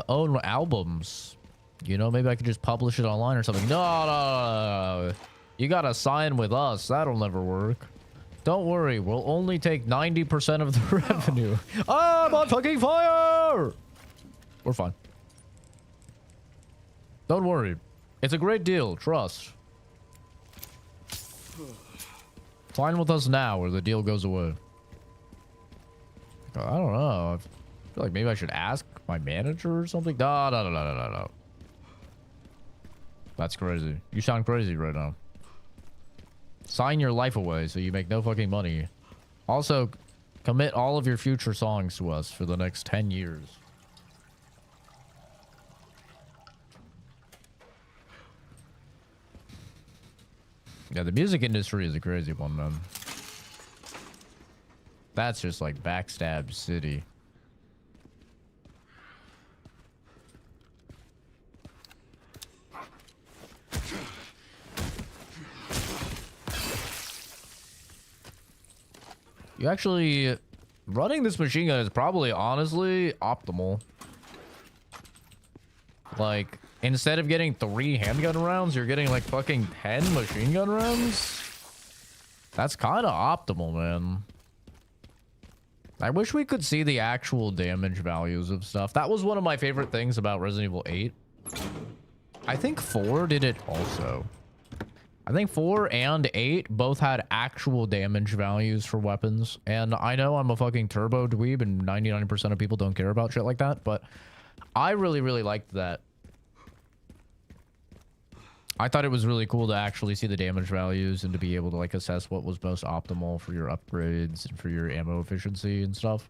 own albums. You know, maybe I could just publish it online or something. No. You gotta sign with us. That'll never work. Don't worry, we'll only take 90% of the revenue. I'm on fucking fire! We're fine. Don't worry. It's a great deal, trust. Sign with us now or the deal goes away. I don't know. I feel like maybe I should ask my manager or something. No. That's crazy. You sound crazy right now. Sign your life away so you make no fucking money. Also, commit all of your future songs to us for the next 10 years. Yeah, the music industry is a crazy one, man. That's just like backstab city. You actually... running this machine gun is probably, honestly, optimal. Like, instead of getting 3 handgun rounds, you're getting, like, fucking 10 machine gun rounds? That's kind of optimal, man. I wish we could see the actual damage values of stuff. That was one of my favorite things about Resident Evil 8. I think 4 did it also. I think 4 and 8 both had actual damage values for weapons. And I know I'm a fucking turbo dweeb and 99% of people don't care about shit like that, but I really, really liked that. I thought it was really cool to actually see the damage values and to be able to like assess what was most optimal for your upgrades and for your ammo efficiency and stuff.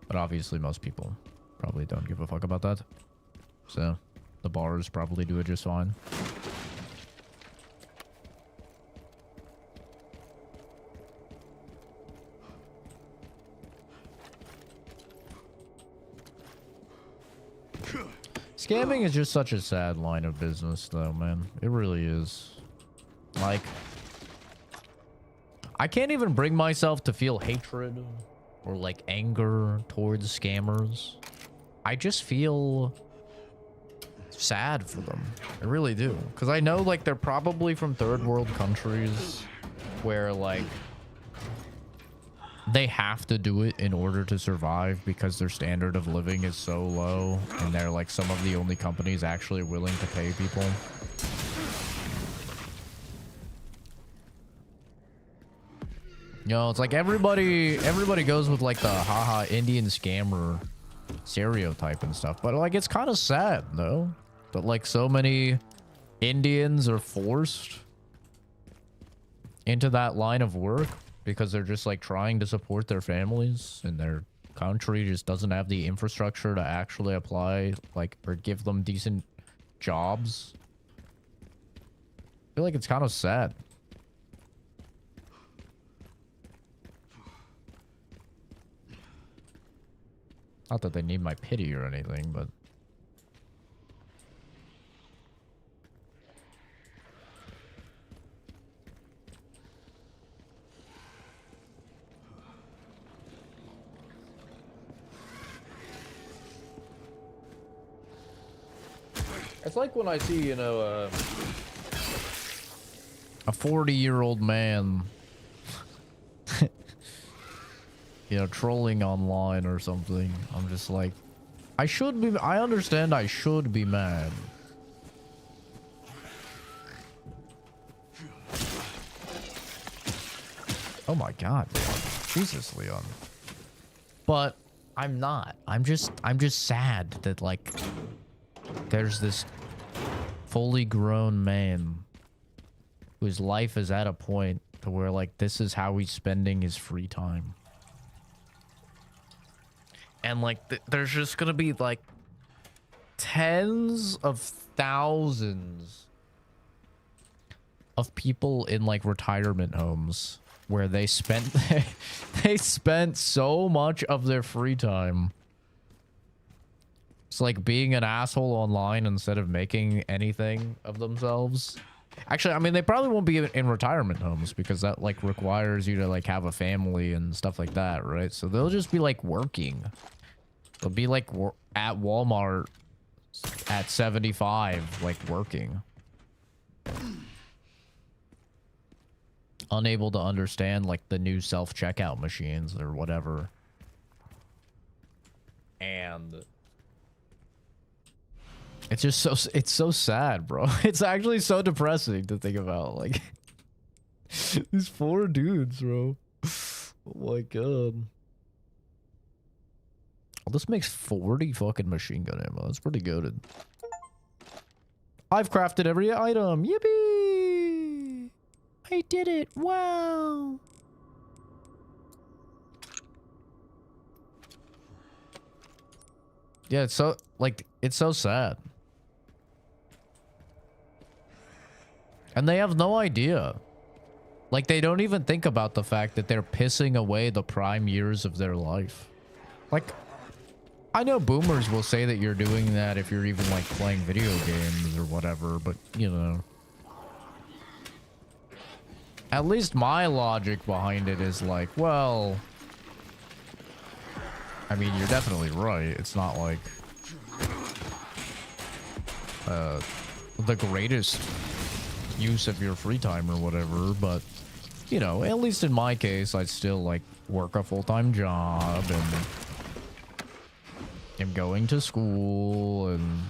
But obviously most people probably don't give a fuck about that. So the bars probably do it just fine. Scamming is just such a sad line of business, though, man. It really is. Like, I can't even bring myself to feel hatred or like anger towards scammers. I just feel sad for them. I really do. Because I know like they're probably from third world countries where like they have to do it in order to survive because their standard of living is so low and they're like some of the only companies actually willing to pay people. You know, it's like everybody goes with like the haha Indian scammer stereotype and stuff, but like it's kind of sad though that like so many Indians are forced into that line of work because they're just like trying to support their families and their country just doesn't have the infrastructure to actually apply like or give them decent jobs. I feel like it's kind of sad. Not that they need my pity or anything, but... It's like when I see, you know, a 40-year-old man... you know, trolling online or something. I'm just like, I understand I should be mad. Oh my god, Leon. Jesus, Leon. But I'm not. I'm just sad that like there's this fully grown man whose life is at a point to where like this is how he's spending his free time. And like there's just gonna be like tens of thousands of people in like retirement homes where they spent they spent so much of their free time it's like being an asshole online instead of making anything of themselves. Actually, I mean, they probably won't be in retirement homes because that like requires you to like have a family and stuff like that, right? So they'll just be like working. They'll be like at Walmart at 75, like working. Unable to understand like the new self-checkout machines or whatever. And it's just it's so sad, bro. It's actually so depressing to think about. Like these poor dudes, bro. Oh my god. Well, this makes 40 fucking machine gun ammo. That's pretty goated. I've crafted every item. Yippee! I did it. Wow. Yeah, it's so like it's so sad. And they have no idea. Like, they don't even think about the fact that they're pissing away the prime years of their life. Like, I know boomers will say that you're doing that if you're even, like, playing video games or whatever, but, you know. At least my logic behind it is like, well... I mean, you're definitely right. It's not like... the greatest use of your free time or whatever, but you know, at least in my case, I'd still like work a full-time job and am going to school and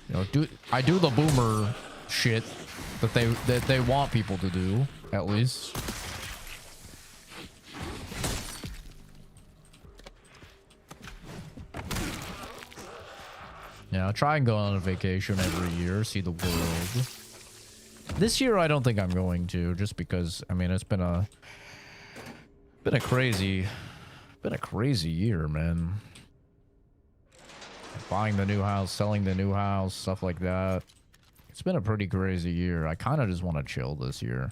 you know, I do the boomer shit that they want people to do, at least. Yeah, I'll try and go on a vacation every year, see the world. This year, I don't think I'm going to, just because, I mean, it's been a crazy year, man. Buying the new house, selling the new house, stuff like that. It's been a pretty crazy year. I kind of just want to chill this year.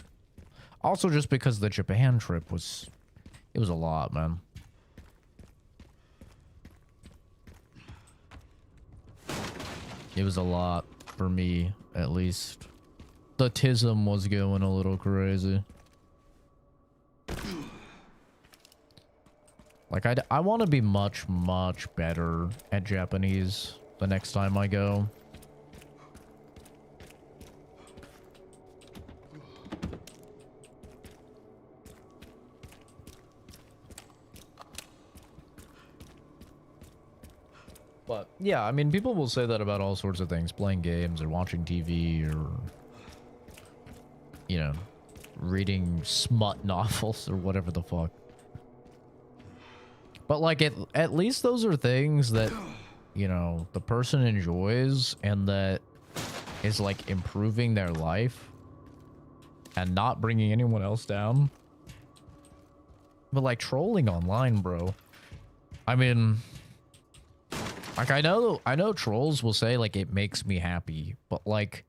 Also, just because the Japan trip was a lot, man. It was a lot for me, at least. The tism was going a little crazy. Like, I want to be much, much better at Japanese the next time I go. But yeah, I mean, people will say that about all sorts of things, playing games or watching TV or, you know, reading smut novels or whatever the fuck. But like, at least those are things that, you know, the person enjoys and that is like improving their life and not bringing anyone else down. But like trolling online, bro. I mean, like, I know trolls will say, like, it makes me happy, but, like,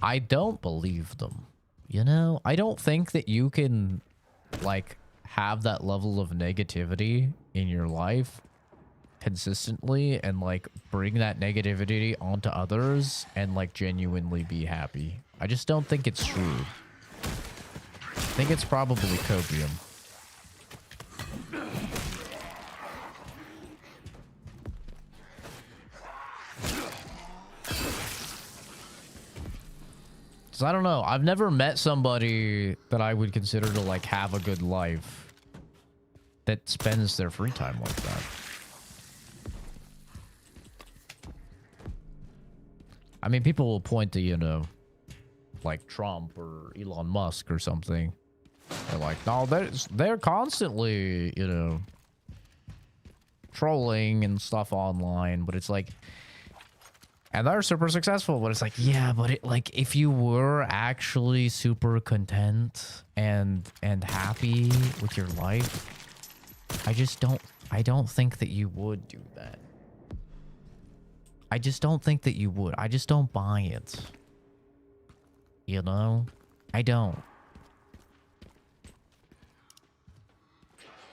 I don't believe them, you know? I don't think that you can, like, have that level of negativity in your life consistently and, like, bring that negativity onto others and, like, genuinely be happy. I just don't think it's true. I think it's probably copium. I don't know. I've never met somebody that I would consider to like have a good life that spends their free time like that. I mean, people will point to, you know, like Trump or Elon Musk or something. They're like, no, they're constantly, you know, trolling and stuff online, but it's like, and they're super successful, but it's like, yeah, but it, like, if you were actually super content and happy with your life, I don't think that you would do that. I just don't think that you would. I just don't buy it. You know? I don't.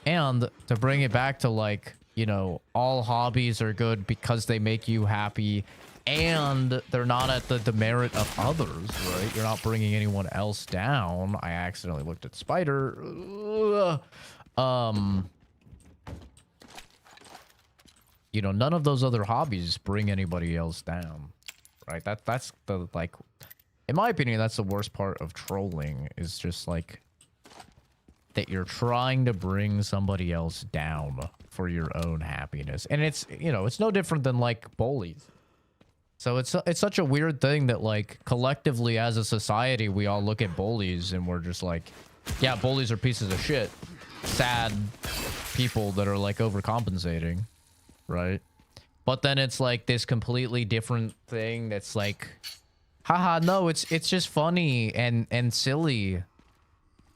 And to bring it back to, like, you know, all hobbies are good because they make you happy and they're not at the demerit of others, right? You're not bringing anyone else down. I accidentally looked at Spider. You know, none of those other hobbies bring anybody else down, right? That's the, like, in my opinion, that's the worst part of trolling, is just like that you're trying to bring somebody else down for your own happiness. And it's, you know, it's no different than like bullies. So it's such a weird thing that, like, collectively as a society, we all look at bullies and we're just like, yeah, bullies are pieces of shit. Sad people that are, like, overcompensating, right? But then it's, like, this completely different thing that's like, haha, no, it's just funny and silly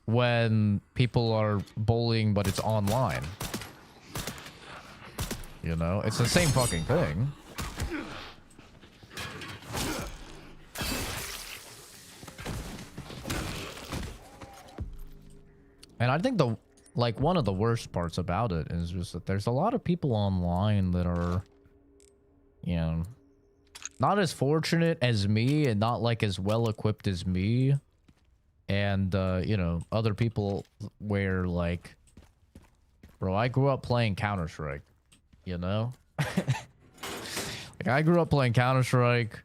when people are bullying, but it's online. You know? It's the same fucking thing. And I think one of the worst parts about it is just that there's a lot of people online that are, you know, not as fortunate as me and not like as well equipped as me. And, you know, other people where, like, bro, I grew up playing Counter-Strike, you know? Like, I grew up playing Counter-Strike.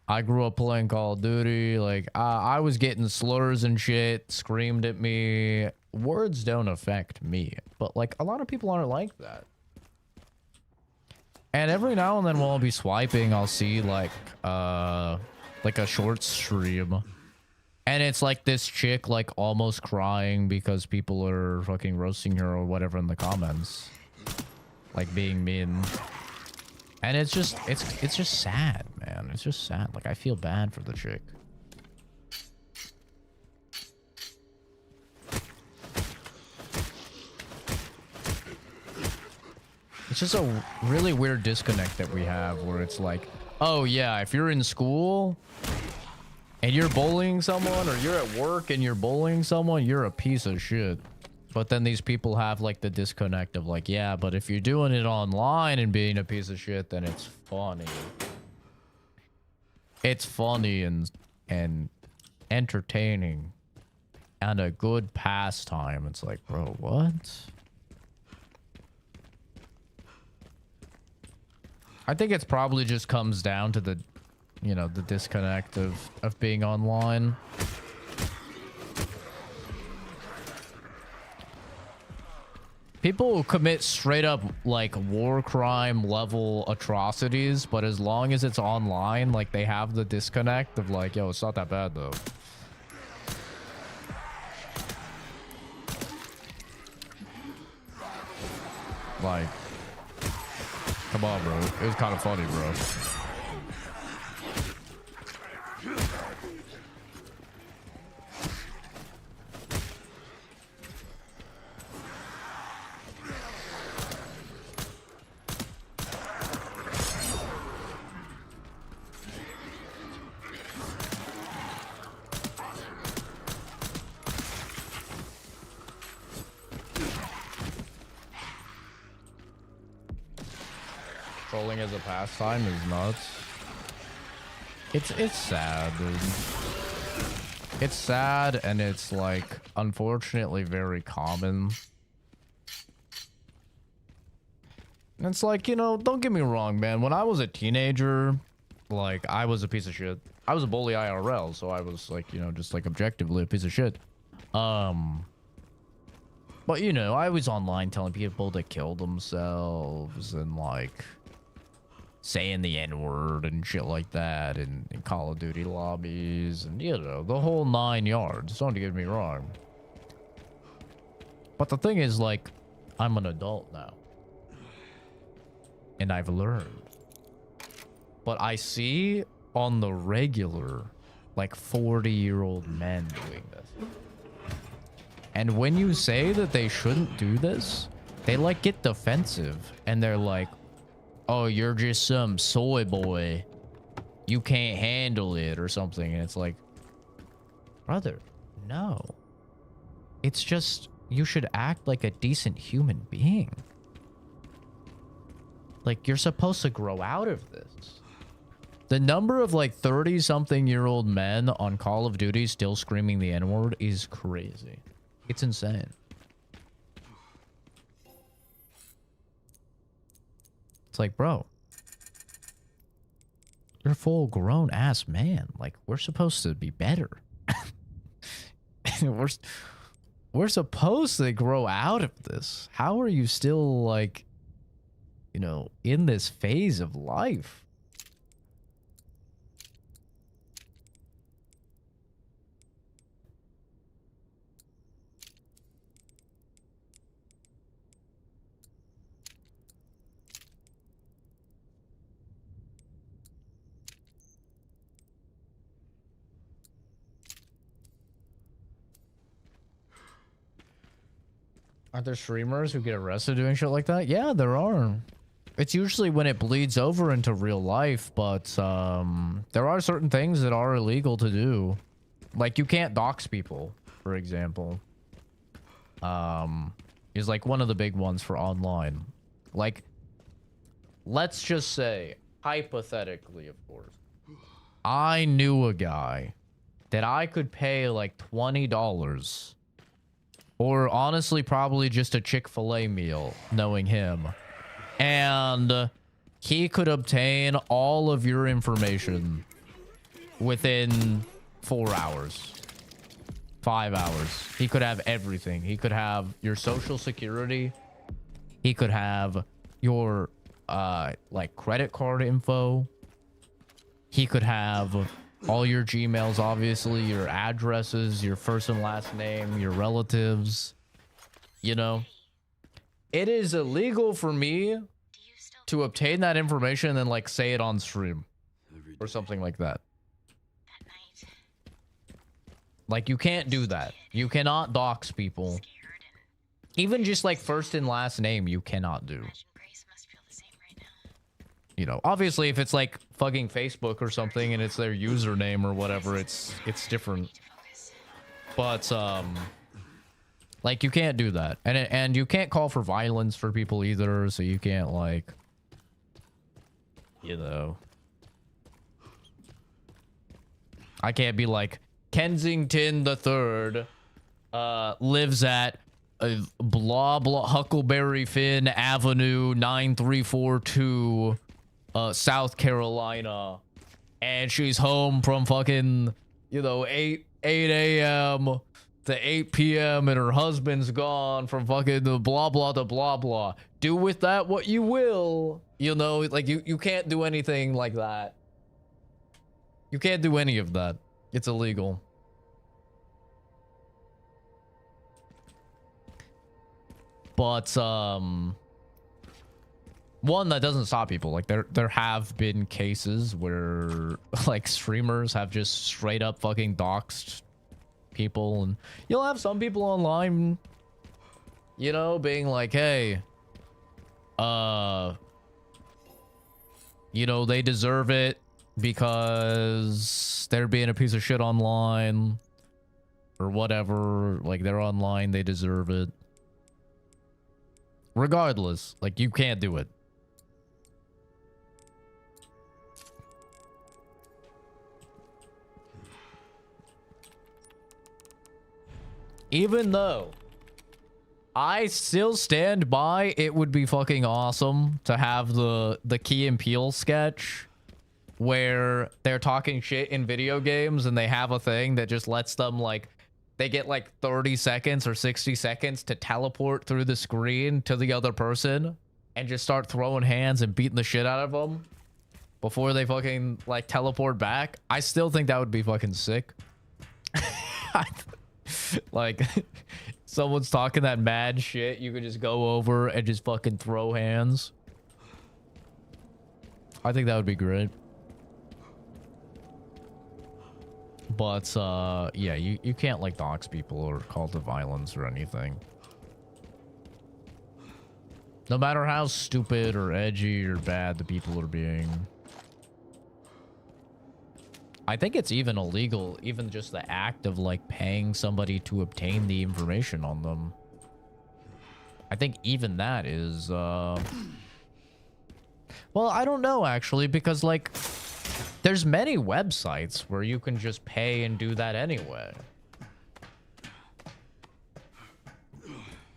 I grew up playing Call of Duty. Like, I was getting slurs and shit screamed at me. Words don't affect me. But, like, a lot of people aren't like that. And every now and then while I'll be swiping, I'll see, like a short stream. And it's, like, this chick, like, almost crying because people are fucking roasting her or whatever in the comments. Like, being mean. And it's just sad, man. It's just sad. Like, I feel bad for the chick. It's just a really weird disconnect that we have where it's like, oh yeah, if you're in school and you're bullying someone, or you're at work and you're bullying someone, you're a piece of shit. But then these people have, like, the disconnect of, like, yeah, but if you're doing it online and being a piece of shit, then it's funny. It's funny and entertaining and a good pastime. It's like, bro, what? I think it's probably just comes down to the, you know, the disconnect of being online. People commit straight up like war crime level atrocities, but as long as it's online, like they have the disconnect of like, yo, it's not that bad though. Like, come on, bro. It was kind of funny, bro. Trolling as a pastime is nuts. It's sad, dude. It's sad, and it's like unfortunately very common. And it's like, you know, don't get me wrong, man. When I was a teenager, like I was a piece of shit. I was a bully IRL, so I was like, you know, just like objectively a piece of shit. But you know, I was online telling people to kill themselves and like saying the N-word and shit like that in Call of Duty lobbies and, you know, the whole 9 yards. Don't get me wrong. But the thing is, like, I'm an adult now. And I've learned. But I see on the regular, like, 40-year-old men doing this. And when you say that they shouldn't do this, they, like, get defensive. And they're like, oh, you're just some soy boy. You can't handle it or something. And it's like, brother, no. It's just, you should act like a decent human being. Like, you're supposed to grow out of this. The number of like 30-something-year-old men on Call of Duty still screaming the N-word is crazy. It's insane. It's like, bro, you're a full grown ass man. Like, we're supposed to be better. we're supposed to grow out of this. How are you still like, you know, in this phase of life? Are there streamers who get arrested doing shit like that? Yeah, there are. It's usually when it bleeds over into real life, but there are certain things that are illegal to do. Like, you can't dox people, for example. Is like one of the big ones for online. Like, let's just say, hypothetically, of course, I knew a guy that I could pay like $20, or honestly, probably just a Chick-fil-A meal, knowing him. And he could obtain all of your information within 4 hours. 5 hours. He could have everything. He could have your social security. He could have your, like, credit card info. He could have all your Gmails, obviously, your addresses, your first and last name, your relatives. You know, it is illegal for me to obtain that information and then, like, say it on stream or something like that. Like, you can't do that. You cannot dox people. Even just, like, first and last name, you cannot do. You know, obviously, if it's like fucking Facebook or something and it's their username or whatever, it's different. But like, you can't do that, and you can't call for violence for people either. So you can't, like, you know, I can't be like, Kensington the Third lives at blah blah Huckleberry Finn Avenue 9342. South Carolina, and she's home from fucking, you know, 8 a.m. to 8 p.m. and her husband's gone from fucking the blah blah to blah blah. Do with that what you will. You know, like you can't do anything like that. You can't do any of that. It's illegal. But one, that doesn't stop people. Like there have been cases where like streamers have just straight up fucking doxed people, and you'll have some people online, you know, being like, hey, you know, they deserve it because they're being a piece of shit online or whatever. Like, they're online, they deserve it. Regardless, like, you can't do it. Even though I still stand by, it would be fucking awesome to have the Key and Peele sketch where they're talking shit in video games and they have a thing that just lets them, like, they get like 30 seconds or 60 seconds to teleport through the screen to the other person and just start throwing hands and beating the shit out of them before they fucking like teleport back. I still think that would be fucking sick. Like, someone's talking that mad shit, you could just go over and just fucking throw hands. I think that would be great. But yeah, you can't like dox people or call to violence or anything. No matter how stupid or edgy or bad the people are being. I think it's even illegal, even just the act of like paying somebody to obtain the information on them. I think even that is well, I don't know actually, because like there's many websites where you can just pay and do that anyway.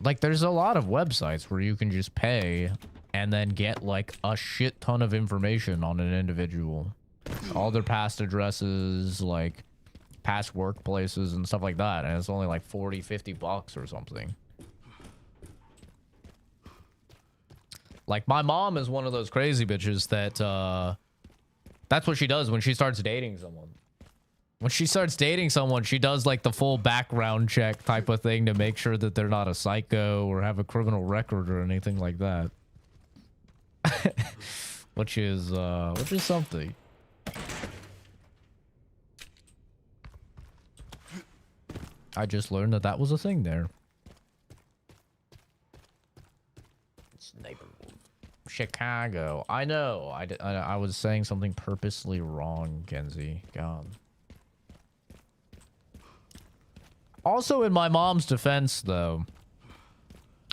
Like, there's a lot of websites where you can just pay and then get like a shit ton of information on an individual. All their past addresses, like past workplaces and stuff like that. And it's only like 40, 50 bucks or something. Like, my mom is one of those crazy bitches that, that's what she does when she starts dating someone. When she starts dating someone, she does like the full background check type of thing to make sure that they're not a psycho or have a criminal record or anything like that. which is something. I just learned that that was a thing there. Sniper wolf. Chicago. I know. I was saying something purposely wrong, Kenzie. God. Also, in my mom's defense, though,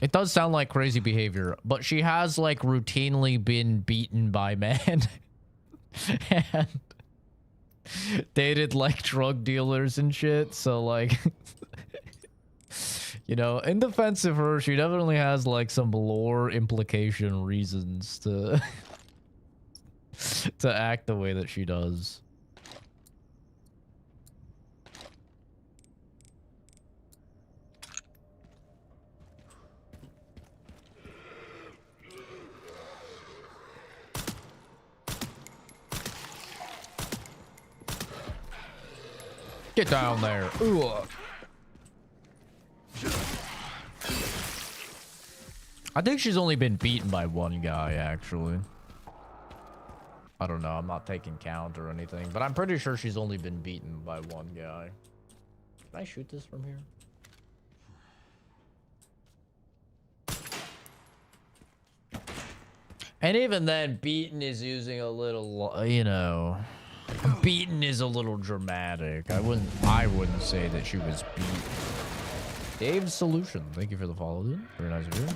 it does sound like crazy behavior, but she has, like, routinely been beaten by men. And dated, like, drug dealers and shit, so, like... You know, in defense of her, she definitely has, like, some lore implication reasons to... to act the way that she does. Get down there. Ooh. I think she's only been beaten by one guy, actually. I don't know. I'm not taking count or anything, but I'm pretty sure she's only been beaten by one guy. Can I shoot this from here? And even then, beaten is using a little, you know... Beaten is a little dramatic. I wouldn't say that she was beaten. Dave's Solution. Thank you for the follow, dude. Very nice of you.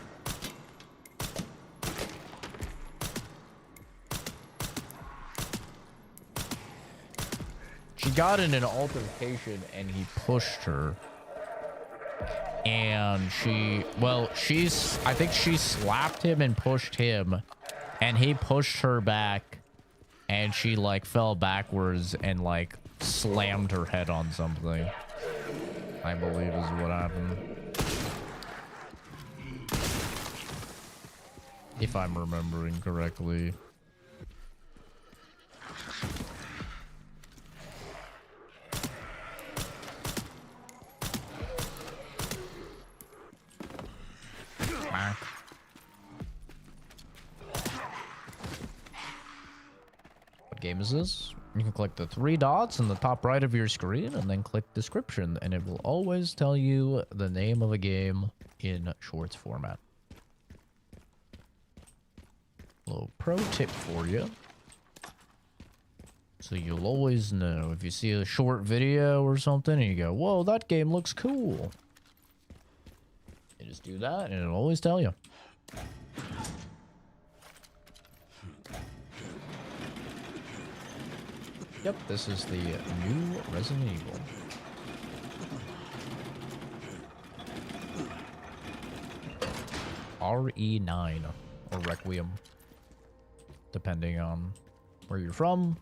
She got in an altercation and he pushed her. And I think she slapped him and pushed him. and he pushed her back, and she like fell backwards and like slammed her head on something. I believe is what happened. If I'm remembering correctly. What game is this? You can click the 3 dots in the top right of your screen and then click description, and it will always tell you the name of a game in shorts format. Little pro tip for you. So you'll always know if you see a short video or something and you go, whoa, that game looks cool. You just do that and it'll always tell you. Yep, this is the new Resident Evil. RE9 or Requiem, depending on where you're from.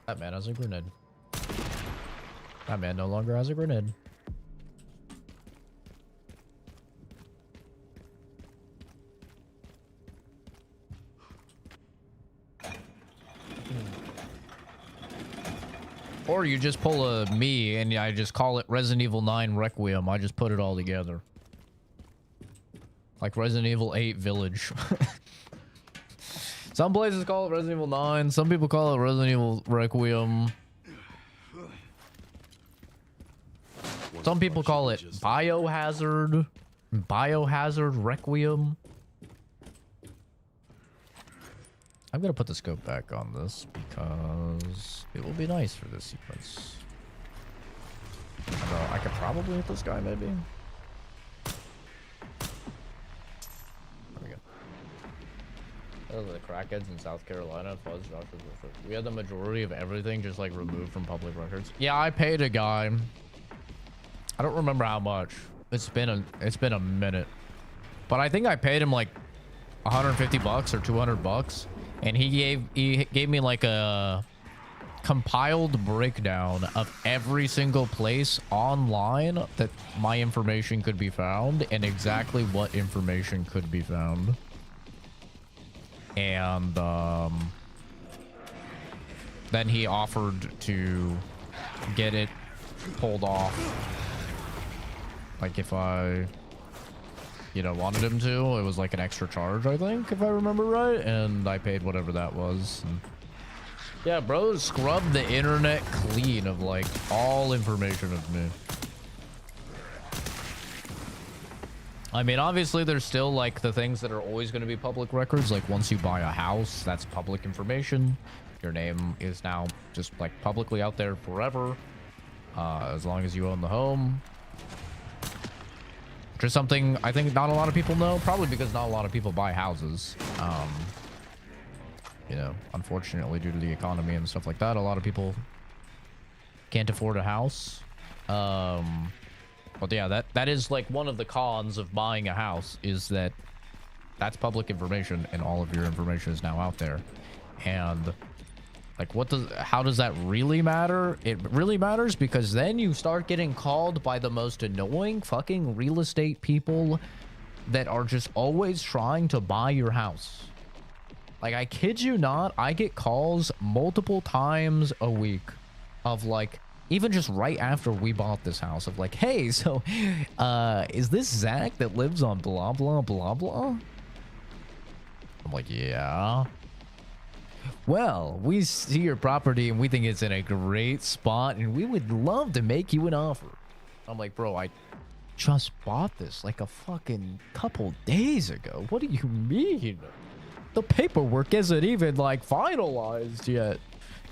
That man has a grenade. That man no longer has a grenade. Or you just pull a me and I just call it Resident Evil 9 Requiem. I just put it all together. Like Resident Evil 8 Village. Some places call it Resident Evil 9. Some people call it Resident Evil Requiem. Some people call it Biohazard. Biohazard Requiem. I'm gonna put the scope back on this because it will be nice for this sequence. Although I could probably hit this guy, maybe. There we go. Those are the crackheads in South Carolina. Fuzz, we had the majority of everything just like removed from public records. Yeah, I paid a guy. I don't remember how much. It's been a minute, but I think I paid him like 150 bucks or 200 bucks. And he gave me like a compiled breakdown of every single place online that my information could be found and exactly what information could be found. And then he offered to get it pulled off. Like if I, you know, wanted him to. It was like an extra charge, I think, if I remember right. And I paid whatever that was. And yeah, bro, scrubbed the internet clean of like all information of me. I mean, obviously there's still like the things that are always going to be public records. Like once you buy a house, that's public information. Your name is now just like publicly out there forever. As long as you own the home. Which is something I think not a lot of people know, probably because not a lot of people buy houses. You know, unfortunately, due to the economy and stuff like that, a lot of people can't afford a house. But yeah, that is like one of the cons of buying a house, is that that's public information and all of your information is now out there. And like, how does that really matter? It really matters because then you start getting called by the most annoying fucking real estate people that are just always trying to buy your house. Like, I kid you not, I get calls multiple times a week of like, even just right after we bought this house, of like, hey, so is this Zach that lives on blah blah blah blah? I'm like, yeah. Well, we see your property and we think it's in a great spot and we would love to make you an offer. I'm like, bro, I just bought this like a fucking couple days ago. What do you mean? The paperwork isn't even like finalized yet.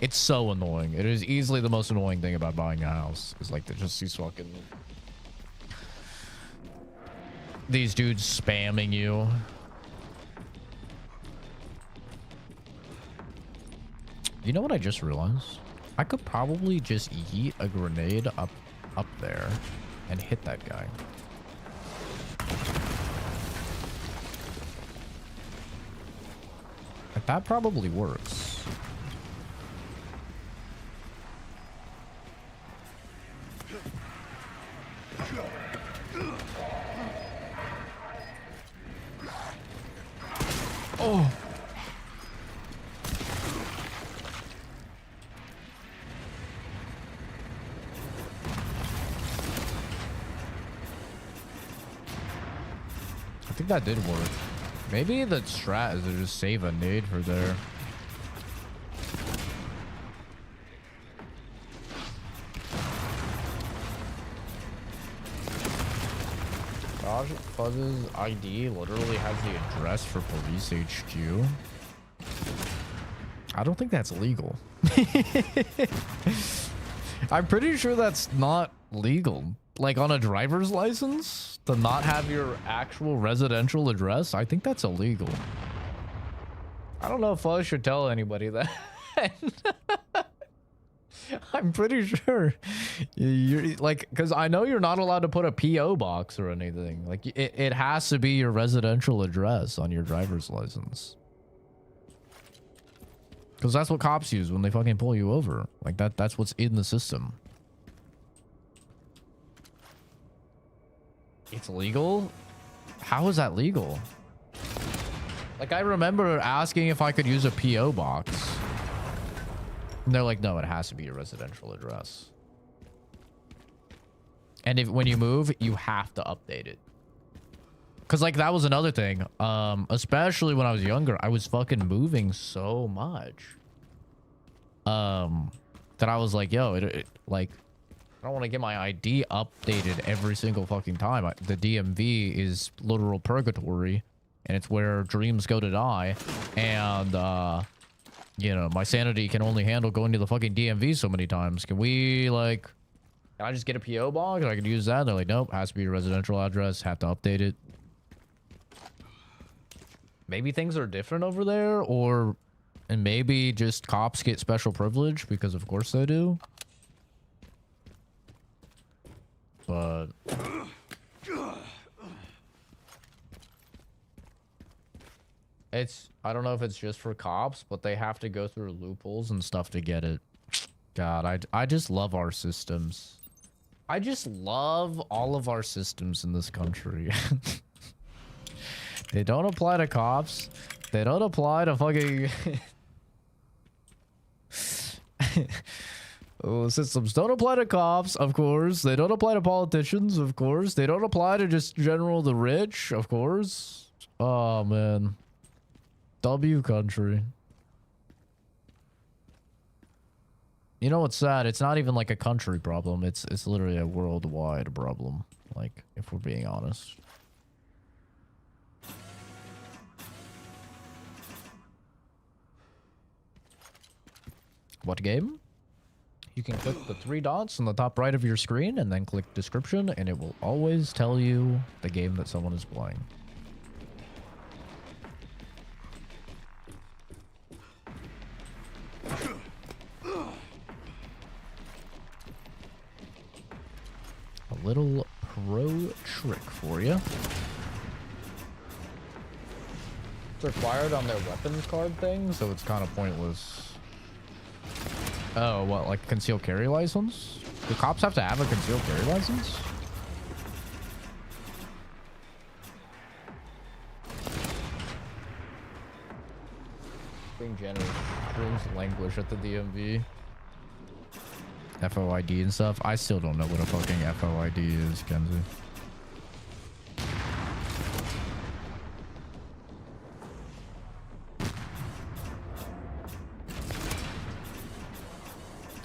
It's so annoying. It is easily the most annoying thing about buying a house. Is like just these fucking... these dudes spamming you. You know what I just realized? I could probably just yeet a grenade up there and hit that guy. Like, that probably works. Oh. I think that did work. Maybe the strat is to just save a nade for there. Gosh, Fuzz's ID literally has the address for police HQ. I don't think that's legal. I'm pretty sure that's not legal. Like on a driver's license, to not have your actual residential address, I think that's illegal. I don't know if Fuzz should tell anybody that. I'm pretty sure you're like, because I know you're not allowed to put a PO box or anything. Like it has to be your residential address on your driver's license. Because that's what cops use when they fucking pull you over. Like that's what's in the system. It's legal? How is that legal? Like, I remember asking if I could use a PO box. And they're like, no, it has to be a residential address. And if when you move, you have to update it. Because, like, that was another thing. Especially when I was younger, I was fucking moving so much. That I was like, yo, like... I don't want to get my ID updated every single fucking time. The DMV is literal purgatory, and it's where dreams go to die. And, you know, my sanity can only handle going to the fucking DMV so many times. Can we, like, can I just get a PO box? I can use that. They're like, nope, has to be a residential address. Have to update it. Maybe things are different over there, and maybe just cops get special privilege because of course they do. But I don't know if it's just for cops, but they have to go through loopholes and stuff to get it. God, I just love our systems. I just love all of our systems in this country. They don't apply to cops. They don't apply to fucking... Oh, systems don't apply to cops, of course. They don't apply to politicians, of course. They don't apply to just general the rich, of course. Oh, man. W country. You know what's sad? It's not even like a country problem. It's literally a worldwide problem. Like, if we're being honest. What game? You can click the 3 dots on the top right of your screen and then click description, and it will always tell you the game that someone is playing. A little pro trick for you. It's required on their weapons card thing, so it's kind of pointless. Oh, what, like concealed carry license? Do cops have to have a concealed carry license? Being generous. Rooms languish at the DMV. FOID and stuff. I still don't know what a fucking FOID is, Kenzie.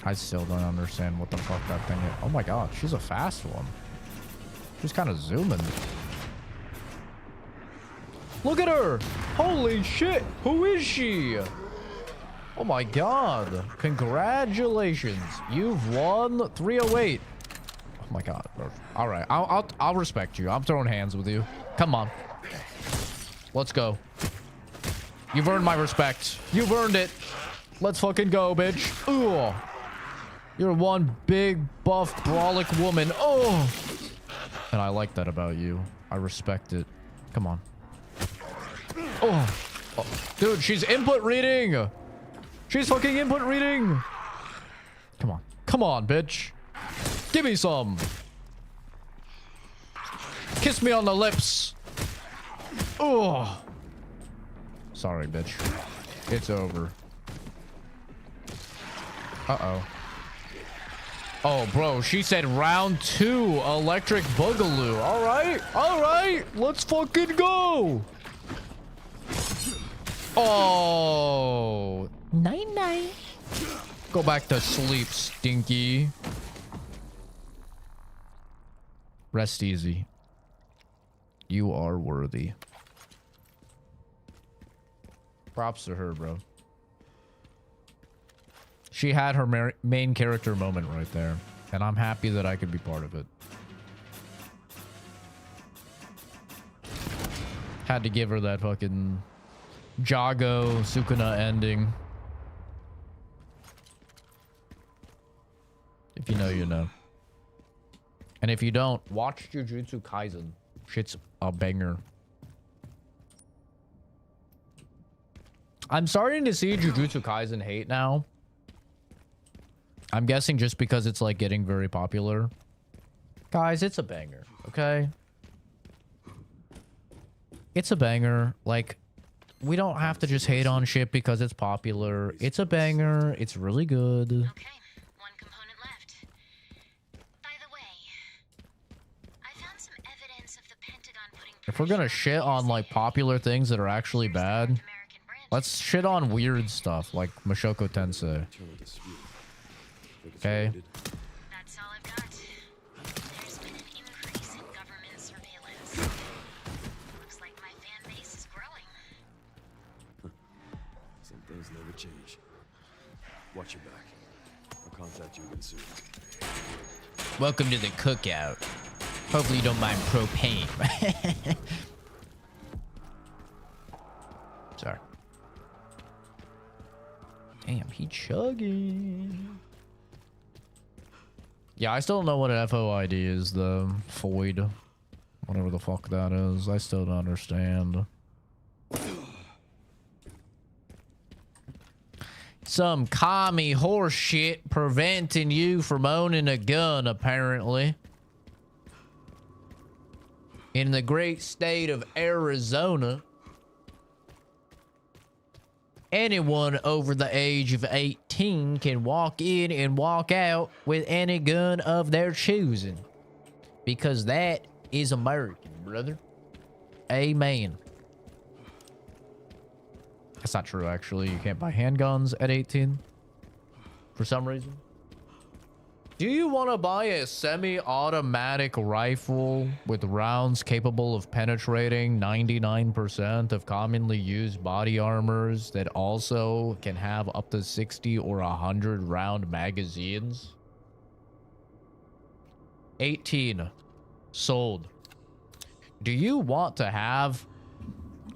I still don't understand what the fuck that thing is. Oh my god, she's a fast one. She's kind of zooming. Look at her! Holy shit! Who is she? Oh my god. Congratulations. You've won 308. Oh my god. Alright, I'll respect you. I'm throwing hands with you. Come on. Let's go. You've earned my respect. You've earned it. Let's fucking go, bitch. Ooh. You're one big, buff, brolic woman. Oh! And I like that about you. I respect it. Come on. Oh. Oh. Dude, she's input reading. She's fucking input reading. Come on. Come on, bitch. Give me some. Kiss me on the lips. Oh. Sorry, bitch. It's over. Uh-oh. Oh, bro, she said round 2 electric boogaloo. All right, let's fucking go. Oh, night. Go back to sleep, stinky. Rest easy. You are worthy. Props to her, bro. She had her main character moment right there. And I'm happy that I could be part of it. Had to give her that fucking Jago Sukuna ending. If you know, you know. And if you don't, watch Jujutsu Kaisen. Shit's a banger. I'm starting to see Jujutsu Kaisen hate now. I'm guessing just because it's like getting very popular. Guys, it's a banger, okay? It's a banger. Like, we don't have to just hate on shit because it's popular. It's a banger. It's really good. Okay, one component left. By the way, I found some evidence of the Pentagon putting If we're gonna shit on like popular things that are actually bad, let's shit on weird stuff like Mushoku Tensei. Okay. That's all I've got. There's been an increase in government surveillance. Looks like my fan base is growing. Some things never change. Watch your back. I'll contact you again soon. Welcome to the cookout. Hopefully you don't mind propane. Sorry. Damn, he chugging. Yeah, I still don't know what an FOID is, the FOID. Whatever the fuck that is. I still don't understand. Some commie horse shit preventing you from owning a gun, apparently. In the great state of Arizona, anyone over the age of 18 can walk in and walk out with any gun of their choosing. Because that is American, brother. Amen. That's not true, actually. You can't buy handguns at 18. For some reason. Do you want to buy a semi-automatic rifle with rounds capable of penetrating 99% of commonly used body armors that also can have up to 60 or 100 round magazines? 18. Sold. Do you want to have,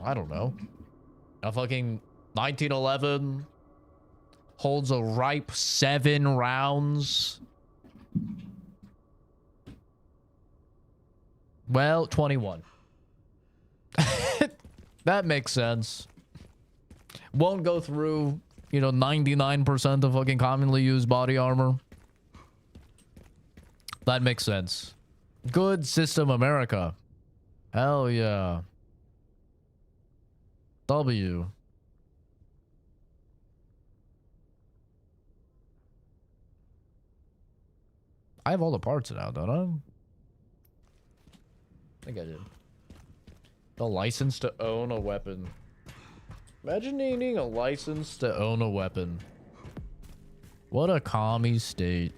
I don't know, a fucking 1911 holds a ripe 7 rounds? Well, 21. That makes sense. Won't go through, you know, 99% of fucking commonly used body armor. That makes sense. Good system, America. Hell yeah. W. I have all the parts now, don't I? I think I did. The license to own a weapon. Imagine needing a license to own a weapon. What a commie state.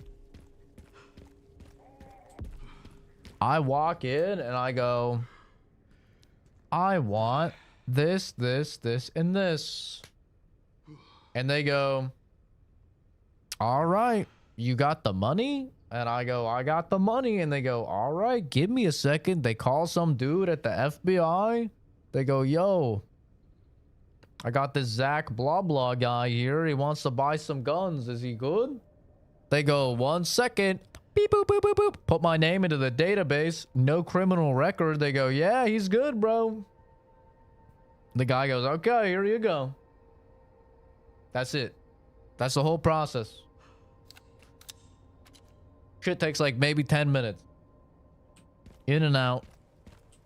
I walk in and I go, I want this, and this. And they go, all right, you got the money? And I go, I got the money. And they go, all right, give me a second. They call some dude at the FBI. They go, yo, I got this Zach blah blah guy here. He wants to buy some guns. Is he good? They go, 1 second. Beep, boop, boop, boop, boop. Put my name into the database. No criminal record. They go, yeah, he's good, bro. The guy goes, okay, here you go. That's it. That's the whole process. Shit takes like maybe 10 minutes. In and out.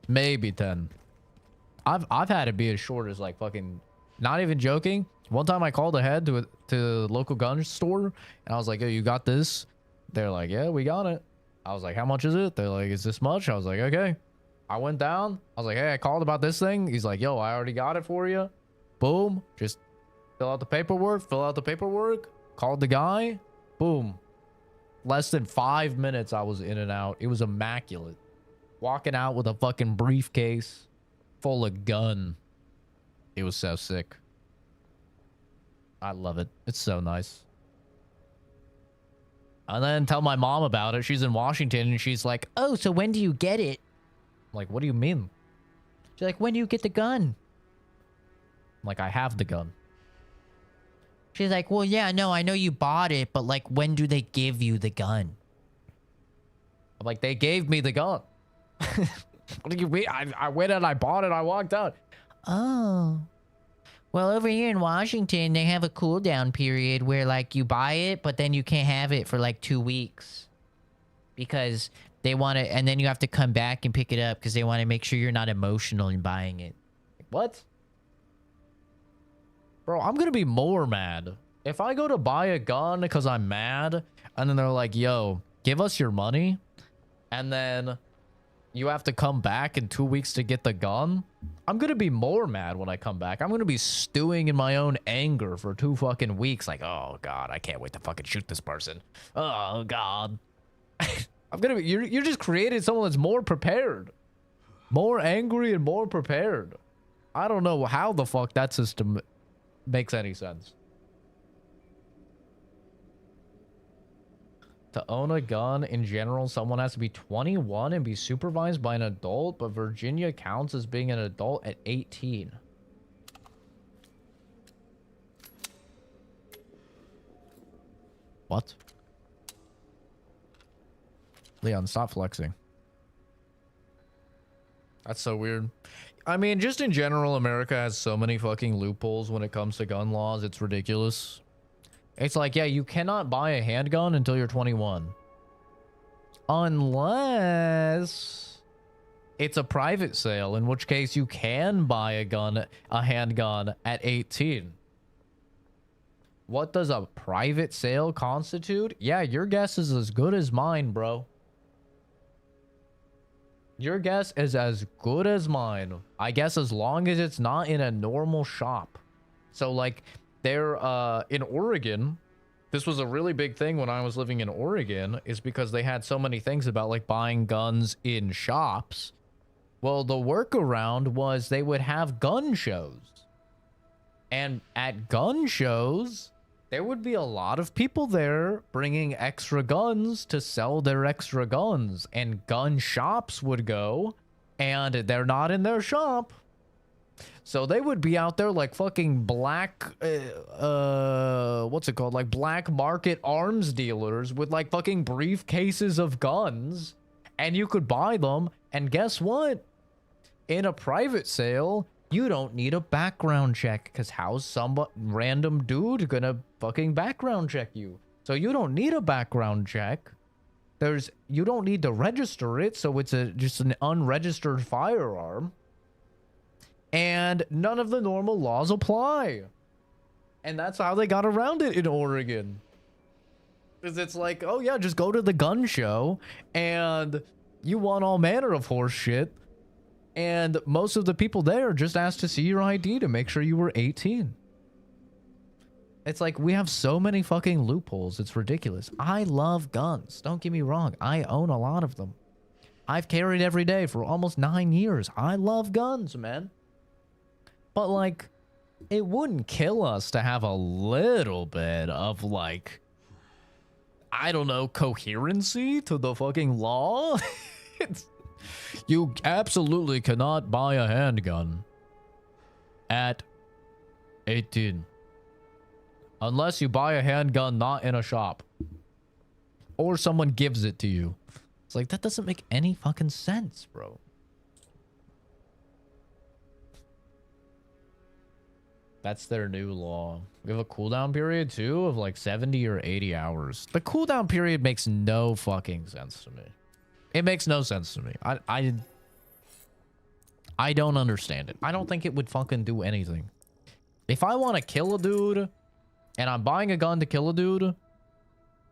Maybe 10. I've had it be as short as like fucking, not even joking. One time I called ahead to the local gun store and I was like, yo, you got this? They're like, yeah, we got it. I was like, how much is it? They're like, is this much? I was like, okay. I went down. I was like, hey, I called about this thing. He's like, yo, I already got it for you. Boom. Just fill out the paperwork. Called the guy. Boom. Less than 5 minutes I was in and out. It was immaculate. Walking out with a fucking briefcase full of gun. It was so sick. I love it. It's so nice. And then tell my mom about it. She's in Washington and she's like, oh, so when do you get it? I'm like, what do you mean? She's like, when do you get the gun? I'm like, I have the gun. She's like, well, yeah, no, I know you bought it, but like, when do they give you the gun? I'm like, they gave me the gun. What do you mean? I went and I bought it. I walked out. Oh. Well, over here in Washington, they have a cooldown period where, like, you buy it, but then you can't have it for, like, 2 weeks. Because they want to... And then you have to come back and pick it up because they want to make sure you're not emotional in buying it. What? Bro, I'm going to be more mad. If I go to buy a gun because I'm mad, and then they're like, yo, give us your money, and then you have to come back in 2 weeks to get the gun... I'm gonna be more mad when I come back. I'm gonna be stewing in my own anger for 2 fucking weeks. Like, oh god, I can't wait to fucking shoot this person. Oh god. I'm gonna be. You're just creating someone that's more prepared, more angry and more prepared. I don't know how the fuck that system makes any sense. To own a gun in general, someone has to be 21 and be supervised by an adult, but Virginia counts as being an adult at 18. What? Leon, stop flexing. That's so weird. I mean, just in general, America has so many fucking loopholes when it comes to gun laws. It's ridiculous. It's like, yeah, you cannot buy a handgun until you're 21. Unless it's a private sale, in which case you can buy a handgun at 18. What does a private sale constitute? Yeah, your guess is as good as mine, bro. Your guess is as good as mine. I guess as long as it's not in a normal shop. So, like... They're in Oregon. This was a really big thing when I was living in Oregon, is because they had so many things about like buying guns in shops. Well, the workaround was they would have gun shows. And at gun shows, there would be a lot of people there bringing extra guns to sell their extra guns. And gun shops would go, and they're not in their shop. So they would be out there like fucking black, what's it called? Like black market arms dealers with like fucking briefcases of guns. And you could buy them. And guess what? In a private sale, you don't need a background check. Because how's some random dude gonna fucking background check you? So you don't need a background check. You don't need to register it. So it's just an unregistered firearm. And none of the normal laws apply. And that's how they got around it in Oregon. Because it's like, oh yeah, just go to the gun show and you want all manner of horse shit. And most of the people there just asked to see your ID to make sure you were 18. It's like, we have so many fucking loopholes. It's ridiculous. I love guns. Don't get me wrong. I own a lot of them. I've carried every day for almost 9 years. I love guns, man. But, like, it wouldn't kill us to have a little bit of, like, I don't know, coherency to the fucking law. You absolutely cannot buy a handgun at 18. Unless you buy a handgun not in a shop. or someone gives it to you. It's like, that doesn't make any fucking sense, bro. That's their new law. We have a cooldown period too of like 70 or 80 hours. The cooldown period makes no fucking sense to me. It makes no sense to me. I don't understand it. I don't think it would fucking do anything. If I want to kill a dude and I'm buying a gun to kill a dude,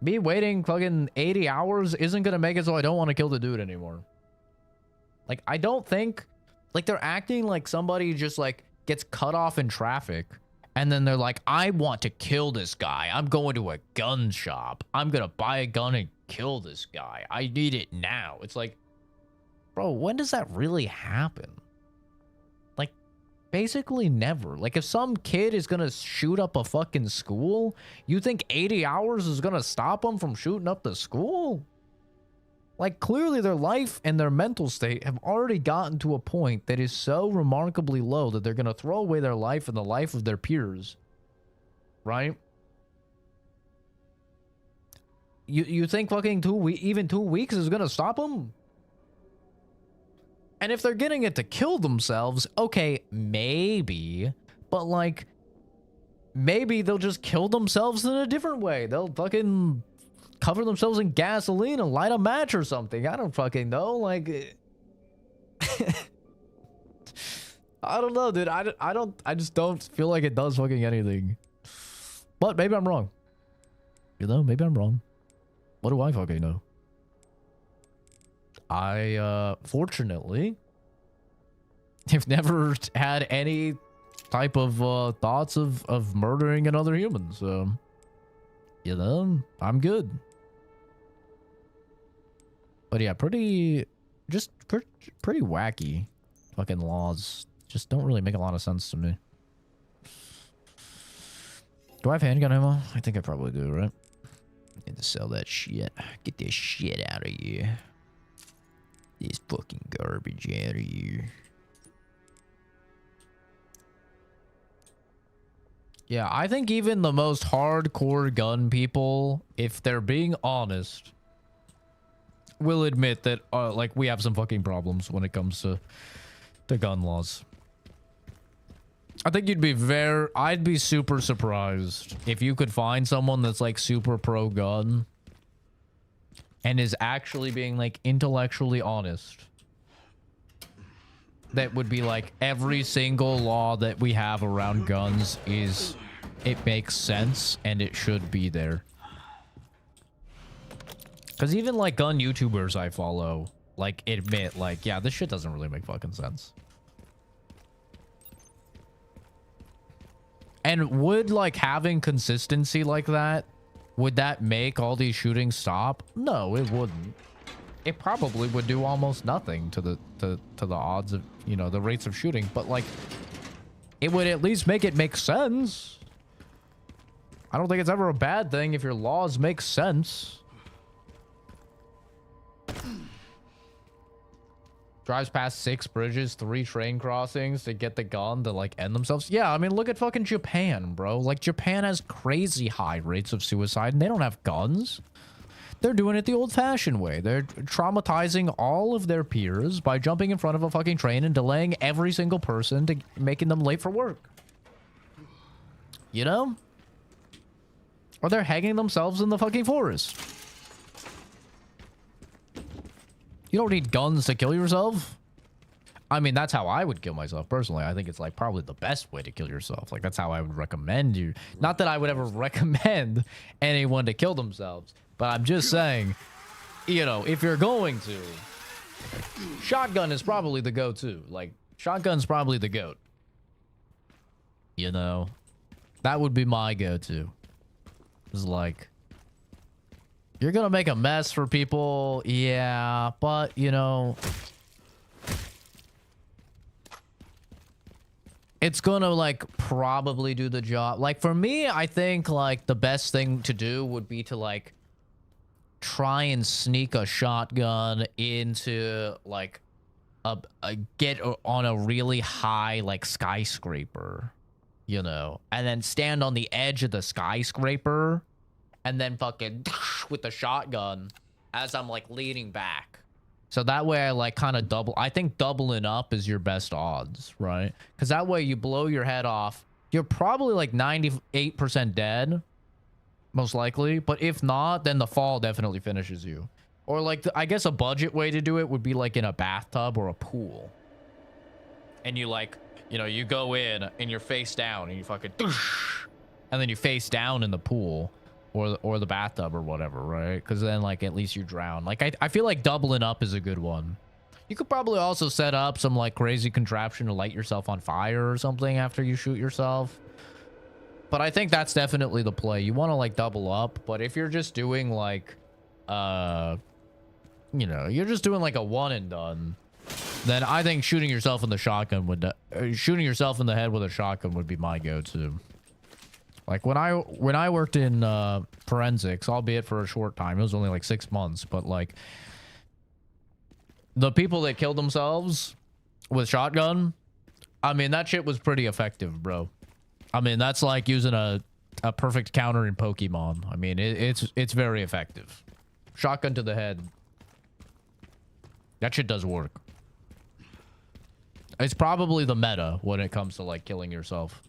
me waiting fucking 80 hours isn't going to make it so I don't want to kill the dude anymore. Like, I don't think, like, they're acting like somebody just like gets cut off in traffic and then they're like, I want to kill this guy. I'm going to a gun shop. I'm going to buy a gun and kill this guy. I need it now. It's like, bro, when does that really happen? Like, basically never. Like, if some kid is going to shoot up a fucking school, you think 80 hours is going to stop them from shooting up the school? Like, clearly their life and their mental state have already gotten to a point that is so remarkably low that they're going to throw away their life and the life of their peers. Right? You think fucking even 2 weeks is going to stop them? And if they're getting it to kill themselves, okay, maybe. But, like, maybe they'll just kill themselves in a different way. They'll fucking cover themselves in gasoline and light a match or something. I don't fucking know. Like, I don't know, dude. I just don't feel like it does fucking anything. But maybe I'm wrong. You know, maybe I'm wrong. What do I fucking know? I, fortunately, have never had any type of, thoughts of murdering another human. So, you know, I'm good. But yeah, pretty wacky fucking laws. Just don't really make a lot of sense to me. Do I have handgun ammo? I think I probably do, right? Need to sell that shit. Get this shit out of here. This fucking garbage out of here. Yeah, I think even the most hardcore gun people, if they're being honest, will admit that, like, we have some fucking problems when it comes to the gun laws. I think I'd be super surprised if you could find someone that's, like, super pro-gun and is actually being, like, intellectually honest. That would be like, every single law that we have around guns it makes sense and it should be there. Because even, like, gun YouTubers I follow, like, admit, like, yeah, this shit doesn't really make fucking sense. And would, like, having consistency like that, would that make all these shootings stop? No, it wouldn't. It probably would do almost nothing to the odds of, you know, the rates of shooting, but, like, it would at least make it make sense. I don't think it's ever a bad thing if your laws make sense. Drives past 6 bridges, 3 train crossings to get the gun to, like, end themselves. Yeah, I mean, look at fucking Japan, bro. Like, Japan has crazy high rates of suicide, and they don't have guns. They're doing it the old-fashioned way. They're traumatizing all of their peers by jumping in front of a fucking train and delaying every single person to making them late for work. You know? Or they're hanging themselves in the fucking forest. You don't need guns to kill yourself. I mean, that's how I would kill myself personally. I think it's, like, probably the best way to kill yourself. Like, that's how I would recommend you. Not that I would ever recommend anyone to kill themselves, but I'm just saying, you know, if you're going to, shotgun is probably the go-to. Like, shotgun's probably the goat. You know, that would be my go-to. It's like, you're gonna make a mess for people, yeah, but, you know, it's gonna, like, probably do the job. Like, for me, I think, like, the best thing to do would be to, like, try and sneak a shotgun into, like, get on a really high, like, skyscraper, you know, and then stand on the edge of the skyscraper and then fucking with the shotgun as I'm like leaning back. So that way I like kind of double. I think doubling up is your best odds, right? Because that way you blow your head off. You're probably like 98% dead, most likely. But if not, then the fall definitely finishes you. Or like, I guess a budget way to do it would be like in a bathtub or a pool. And you like, you know, you go in and you're face down and you fucking, and then you face down in the pool. Or the bathtub or whatever, right? Because then, like, at least you drown. Like, I feel like doubling up is a good one. You could probably also set up some, like, crazy contraption to light yourself on fire or something after you shoot yourself. But I think that's definitely the play. You want to, like, double up. But if you're just doing, like, you know, you're just doing, like, a one and done, then I think shooting yourself in the shotgun would... shooting yourself in the head with a shotgun would be my go-to. Like when I worked in forensics, albeit for a short time, it was only like 6 months, but like the people that killed themselves with shotgun, I mean, that shit was pretty effective, bro. I mean, that's like using a perfect counter in Pokemon. I mean, it's very effective. Shotgun to the head. That shit does work. It's probably the meta when it comes to like killing yourself.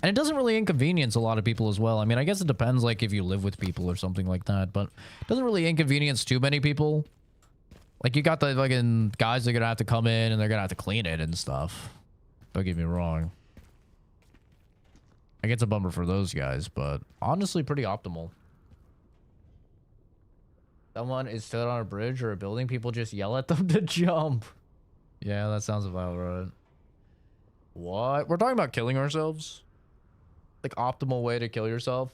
And it doesn't really inconvenience a lot of people as well. I mean, I guess it depends, like, if you live with people or something like that. But it doesn't really inconvenience too many people. Like, you got the fucking guys that are going to have to come in and they're going to have to clean it and stuff. Don't get me wrong. I guess it's a bummer for those guys, but honestly, pretty optimal. Someone is stood on a bridge or a building, people just yell at them to jump. Yeah, that sounds about right. What? We're talking about killing ourselves? Like, optimal way to kill yourself?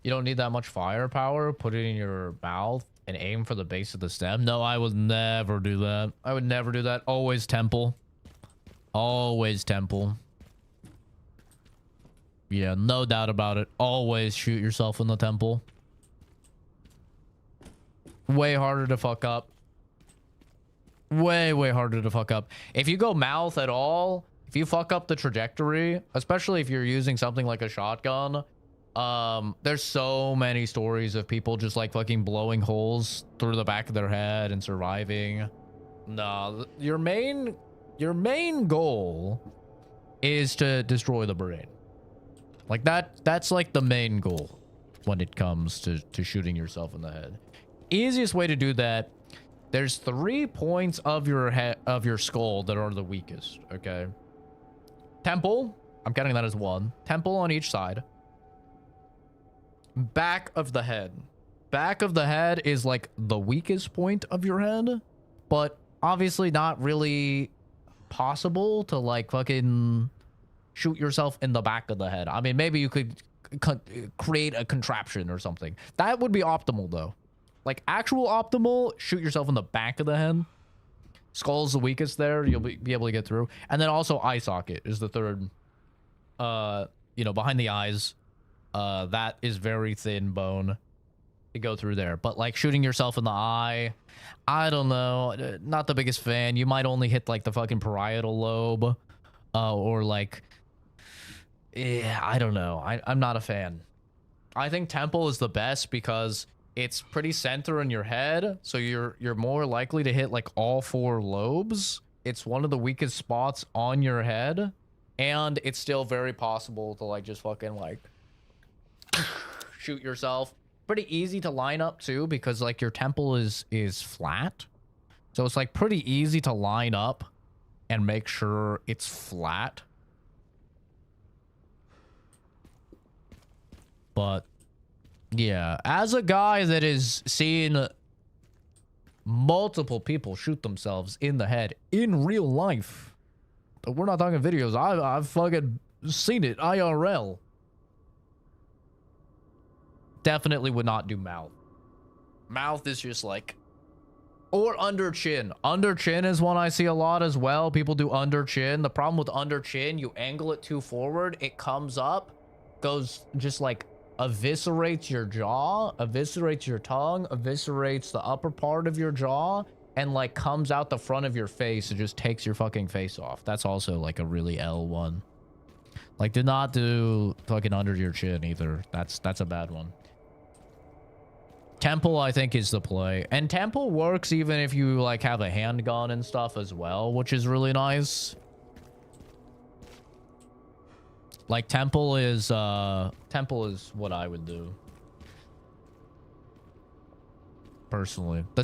You don't need that much firepower. Put it in your mouth and aim for the base of the stem. No, I would never do that. I would never do that. Always temple. Always temple. Yeah, no doubt about it. Always shoot yourself in the temple. Way harder to fuck up. Way harder to fuck up. If you go mouth at all, if you fuck up the trajectory, especially if you're using something like a shotgun, there's so many stories of people just like fucking blowing holes through the back of their head and surviving. No, your main goal is to destroy the brain. Like that's like the main goal when it comes to shooting yourself in the head. Easiest way to do that, there's 3 points of your head, of your skull, that are the weakest, okay? Temple, I'm counting that as 1. Temple on each side. Back of the head. Back of the head is like the weakest point of your head, but obviously not really possible to like fucking shoot yourself in the back of the head. I mean, maybe you could create a contraption or something. That would be optimal though. Like, actual optimal, shoot yourself in the back of the head. Skull's the weakest there. You'll be able to get through. And then also eye socket is the third. You know, behind the eyes. That is very thin bone to go through there. But, like, shooting yourself in the eye, I don't know. Not the biggest fan. You might only hit, like, the fucking parietal lobe. Or, like... Yeah, I don't know. I'm not a fan. I think temple is the best because... it's pretty center in your head, so you're more likely to hit like all 4 lobes. It's one of the weakest spots on your head, and it's still very possible to like just fucking like shoot yourself. Pretty easy to line up too, because like your temple is flat, so it's like pretty easy to line up and make sure it's flat. But yeah, as a guy that has seen multiple people shoot themselves in the head in real life, we're not talking videos, I've fucking seen it IRL. Definitely would not do mouth. Mouth is just like, or under chin. Under chin is one I see a lot as well. People do under chin. The problem with under chin, you angle it too forward, it comes up, goes just like eviscerates your jaw, eviscerates your tongue, eviscerates the upper part of your jaw, and like comes out the front of your face and just takes your fucking face off. That's also like a really L one. Like, do not do fucking under your chin either. That's a bad one. Temple, I think, is the play. And Temple works even if you, like, have a handgun and stuff as well, which is really nice. Like, Temple is what I would do. Personally. The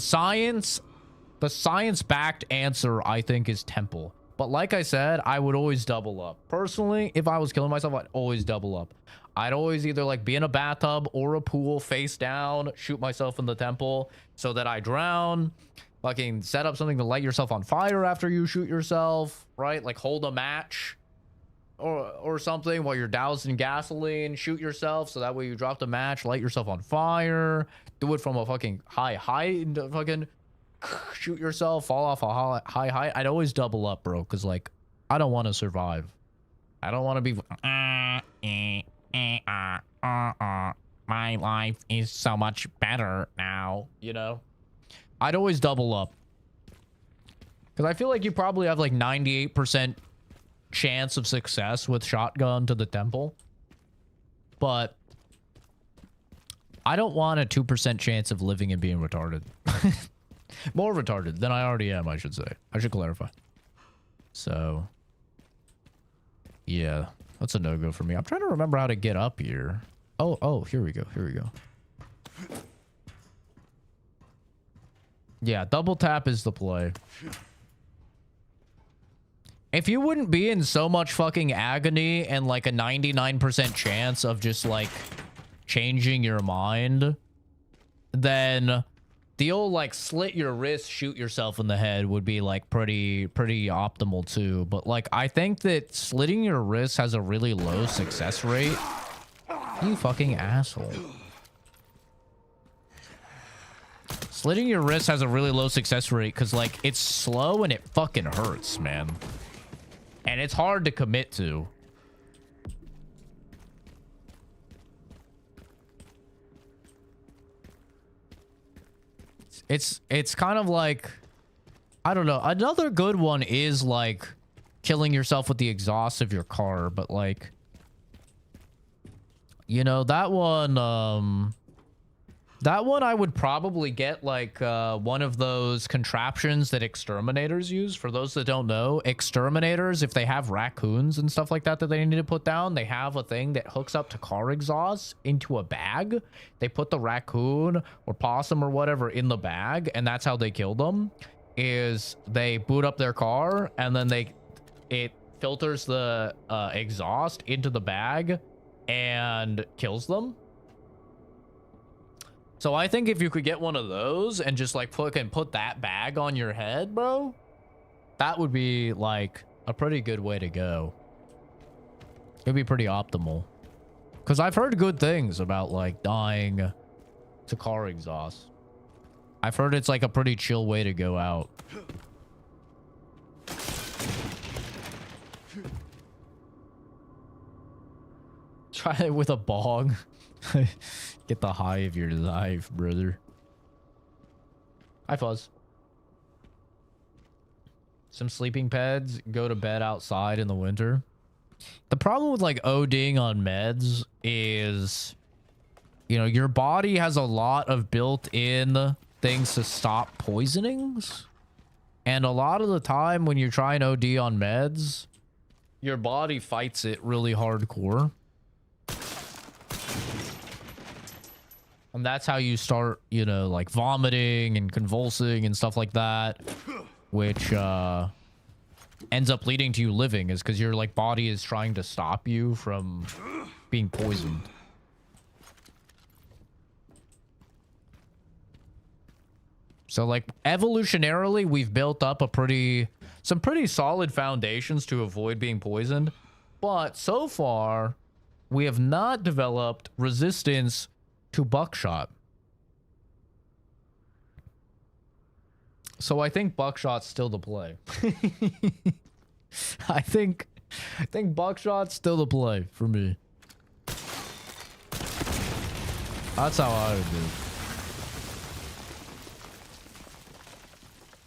science-backed answer, I think, is Temple. But like I said, I would always double up. Personally, if I was killing myself, I'd always double up. I'd always either like be in a bathtub or a pool face down, shoot myself in the temple so that I drown. Fucking set up something to light yourself on fire after you shoot yourself, right? Like hold a match or something while you're doused in gasoline, shoot yourself so that way you drop the match, light yourself on fire. Do it from a fucking high height, fucking shoot yourself, fall off a high height. I'd always double up, bro, because like I don't want to survive. I don't want to be my life is so much better now, you know. I'd always double up because I feel like you probably have like 98% chance of success with shotgun to the temple, but I don't want a 2% chance of living and being retarded. More retarded than I already am, I should say. I should clarify. So, yeah, that's a no-go for me. I'm trying to remember how to get up here. Oh, here we go. Here we go. Yeah, double tap is the play. If you wouldn't be in so much fucking agony and like a 99% chance of just like changing your mind, then the old like slit your wrist, shoot yourself in the head would be like pretty optimal too. But like I think that slitting your wrist has a really low success rate. You fucking asshole. Slitting your wrist has a really low success rate because like it's slow and it fucking hurts, man. And it's hard to commit to. It's kind of like, I don't know. Another good one is like killing yourself with the exhaust of your car, but like, you know, that one I would probably get like one of those contraptions that exterminators use. For those that don't know, exterminators, if they have raccoons and stuff like that that they need to put down, they have a thing that hooks up to car exhaust into a bag. They put the raccoon or possum or whatever in the bag, and that's how they kill them. Is they boot up their car and then it filters the exhaust into the bag and kills them. So I think if you could get one of those and just like put that bag on your head, bro, that would be like a pretty good way to go. It'd be pretty optimal. Because I've heard good things about like dying to car exhaust. I've heard it's like a pretty chill way to go out. Try it with a bong. Get the high of your life, brother. Hi, Fuzz. Some sleeping pads. Go to bed outside in the winter. The problem with like ODing on meds is, you know, your body has a lot of built-in things to stop poisonings. And a lot of the time when you try and OD on meds, your body fights it really hardcore. And that's how you start, you know, like vomiting and convulsing and stuff like that, which ends up leading to you living, is because your like body is trying to stop you from being poisoned. So like evolutionarily, we've built up some pretty solid foundations to avoid being poisoned, but so far we have not developed resistance to buckshot. So I think buckshot's still the play. I think buckshot's still the play for me. That's how I would do it.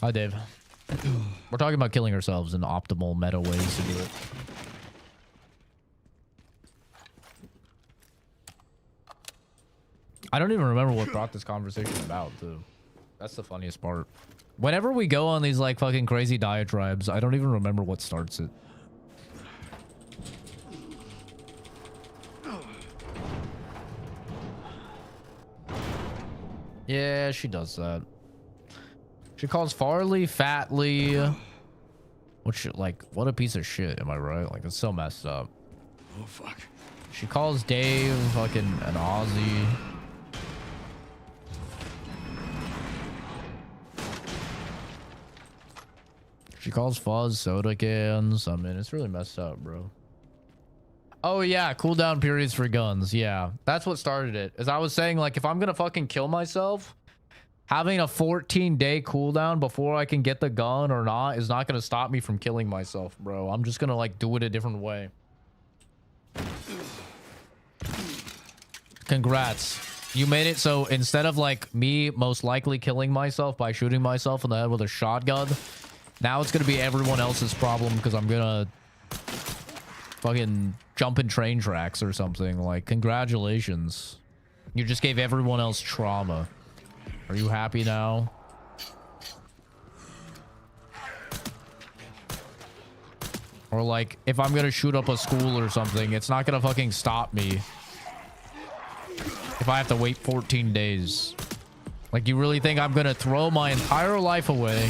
Hi, Dave. We're talking about killing ourselves in optimal meta ways to do it. I don't even remember what brought this conversation about, too. That's the funniest part. Whenever we go on these, like, fucking crazy diatribes, I don't even remember what starts it. Yeah, she does that. She calls Farley Fatly. What shit? Like, what a piece of shit, am I right? Like, it's so messed up. Oh, fuck. She calls Dave fucking an Aussie. She calls Fuzz soda cans. I mean, it's really messed up, bro. Oh, yeah. Cooldown periods for guns. Yeah. That's what started it. As I was saying, like, if I'm gonna fucking kill myself, having a 14-day cooldown before I can get the gun or not is not gonna stop me from killing myself, bro. I'm just gonna, like, do it a different way. Congrats. You made it so instead of, like, me most likely killing myself by shooting myself in the head with a shotgun, now it's gonna be everyone else's problem because I'm gonna fucking jump in train tracks or something. Like, congratulations. You just gave everyone else trauma. Are you happy now? Or, like, if I'm gonna shoot up a school or something, it's not gonna fucking stop me if I have to wait 14 days. Like, you really think I'm gonna throw my entire life away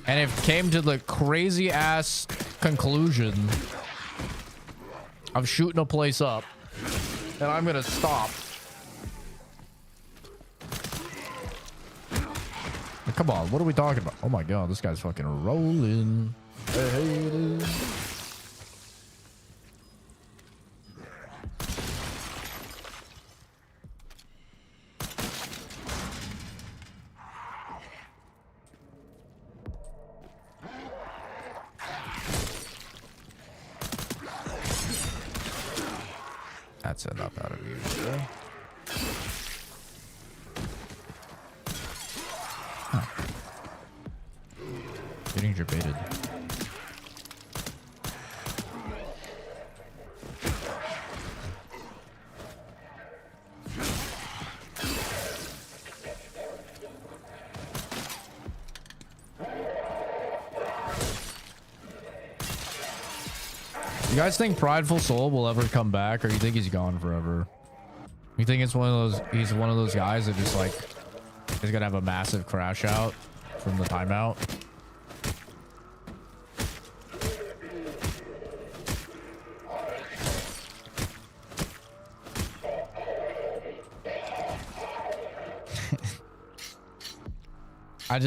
and if it came to the crazy ass conclusion of shooting a place up, then I'm gonna stop? Come on, what are we talking about? Oh my god, this guy's fucking rolling. Hey, dude. That's enough out of you, sir. Huh. Getting debated. You guys think Prideful Soul will ever come back, or you think he's gone forever? You think it's one of those? He's one of those guys that just like is gonna have a massive crash out from the timeout. I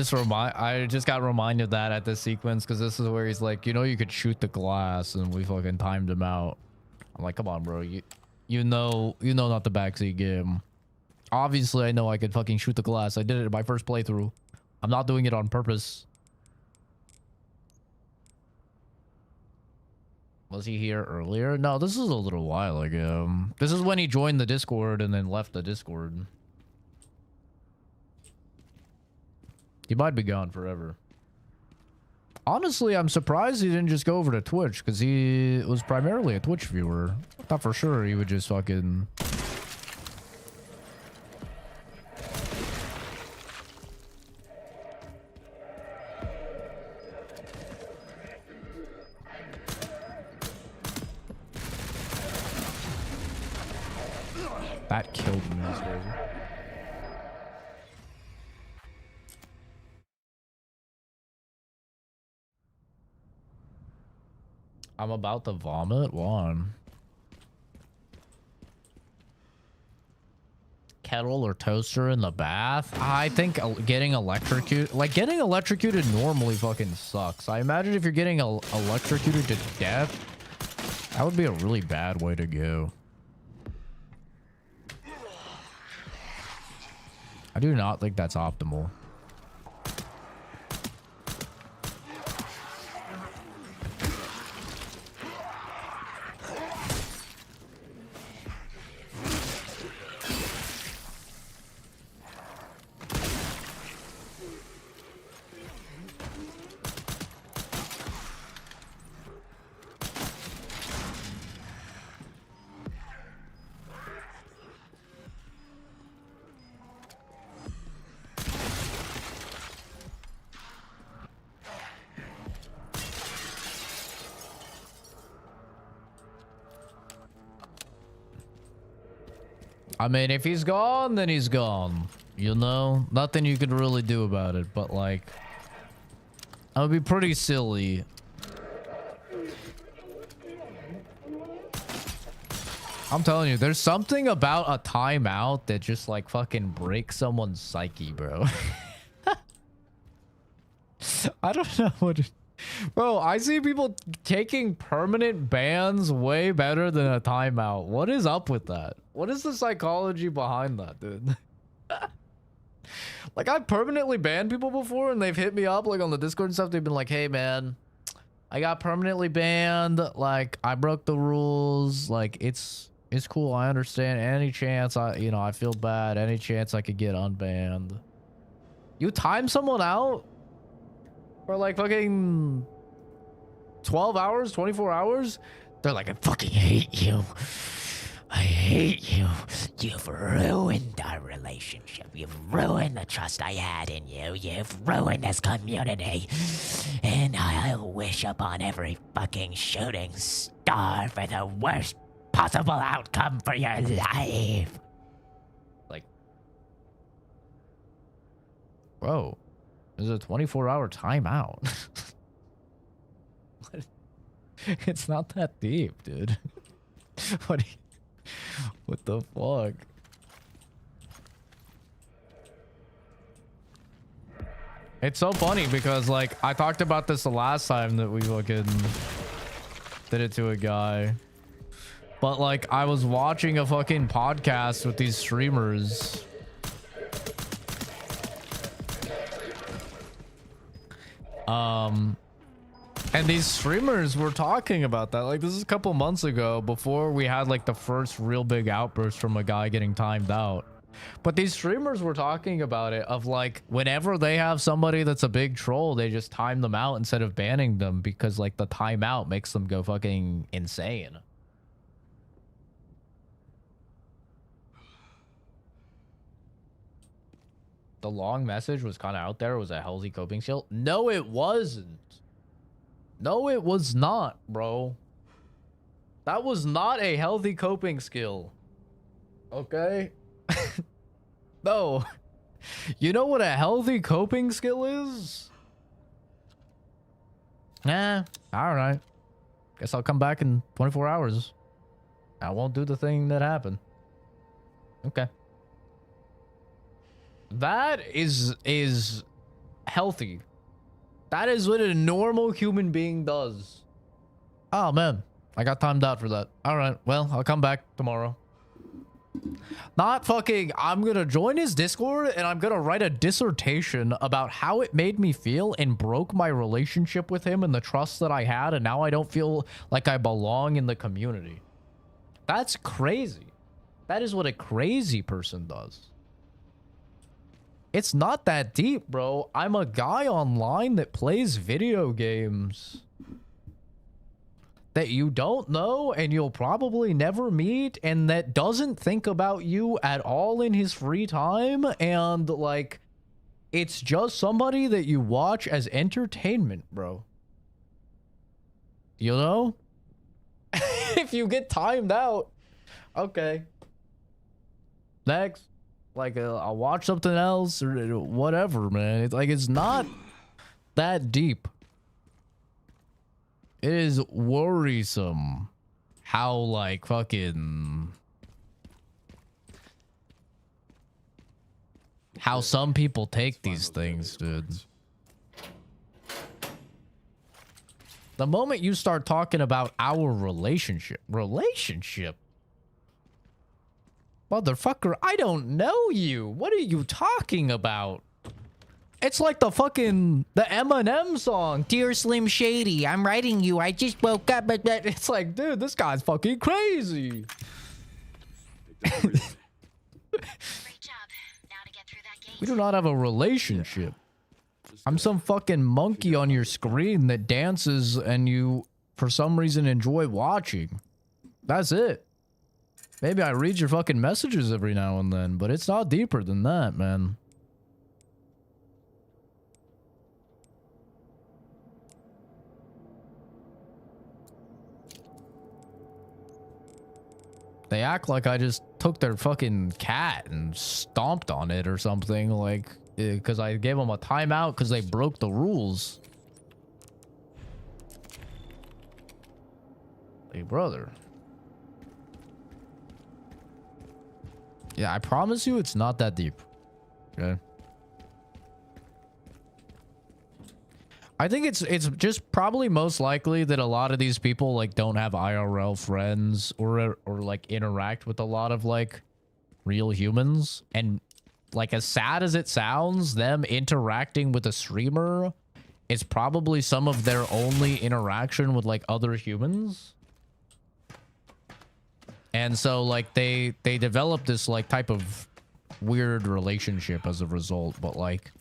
just got reminded that at this sequence because this is where he's like, you know, you could shoot the glass, and we fucking timed him out. I'm like, come on, bro, you know not the backseat game. Obviously, I know I could fucking shoot the glass. I did it in my first playthrough. I'm not doing it on purpose. Was he here earlier? No, this is a little while ago. This is when he joined the Discord and then left the Discord. He might be gone forever. Honestly, I'm surprised he didn't just go over to Twitch, because he was primarily a Twitch viewer. I thought for sure he would just fucking... That killed me. That's crazy. I'm about to vomit. One. Kettle or toaster in the bath? I think getting electrocuted... Like, getting electrocuted normally fucking sucks. I imagine if you're getting electrocuted to death, that would be a really bad way to go. I do not think that's optimal. I mean, if he's gone, then he's gone. You know? Nothing you could really do about it, but like... That would be pretty silly. I'm telling you, there's something about a timeout that just like fucking breaks someone's psyche, bro. I don't know what... Bro, I see people taking permanent bans way better than a timeout. What is up with that? What is the psychology behind that, dude? Like, I've permanently banned people before, and they've hit me up, like, on the Discord and stuff. They've been like, hey, man, I got permanently banned. Like, I broke the rules. Like, it's cool. I understand. Any chance I feel bad. Any chance I could get unbanned. You time someone out for, like, fucking 12 hours, 24 hours? They're like, I fucking hate you. I hate you. You've ruined our relationship. You've ruined the trust I had in you. You've ruined this community. And I'll wish upon every fucking shooting star for the worst possible outcome for your life. Like, bro, there's a 24-hour timeout. It's not that deep, dude. What the fuck? It's so funny because, like, I talked about this the last time that we fucking did it to a guy. But, like, I was watching a fucking podcast with these streamers. And these streamers were talking about that. Like, this is a couple months ago before we had, like, the first real big outburst from a guy getting timed out. But these streamers were talking about it of, like, whenever they have somebody that's a big troll, they just time them out instead of banning them because, like, the timeout makes them go fucking insane. The long message was kind of out there. It was a healthy coping skill. No, it wasn't. No, it was not, bro. That was not a healthy coping skill. Okay? No. You know what a healthy coping skill is? Nah, alright. Guess I'll come back in 24 hours. I won't do the thing that happened. Okay. That is healthy. That is what a normal human being does. Oh, man. I got timed out for that. All right. Well, I'll come back tomorrow. Not fucking, I'm going to join his Discord and I'm going to write a dissertation about how it made me feel and broke my relationship with him and the trust that I had. And now I don't feel like I belong in the community. That's crazy. That is what a crazy person does. It's not that deep, bro. I'm a guy online that plays video games that you don't know and you'll probably never meet and that doesn't think about you at all in his free time. And, like, it's just somebody that you watch as entertainment, bro. You know? If you get timed out, okay. Next. Like, I'll watch something else or whatever, man. It's like, it's not that deep. It is worrisome how, like, fucking... how some people take these things, dude. The moment you start talking about our relationship... Motherfucker, I don't know you. What are you talking about? It's like the Eminem song. Dear Slim Shady, I'm writing you. I just woke up. But It's like, dude, this guy's fucking crazy. Great job. Now to get through that gate. We do not have a relationship. I'm some fucking monkey on your screen that dances and you, for some reason, enjoy watching. That's it. Maybe I read your fucking messages every now and then, but it's not deeper than that, man. They act like I just took their fucking cat and stomped on it or something, like, because I gave them a timeout because they broke the rules. Hey, brother. Yeah, I promise you it's not that deep. Okay. I think it's just probably most likely that a lot of these people like don't have IRL friends or like interact with a lot of like real humans, and like as sad as it sounds, them interacting with a streamer is probably some of their only interaction with like other humans. And so like they develop this like type of weird relationship as a result, but like,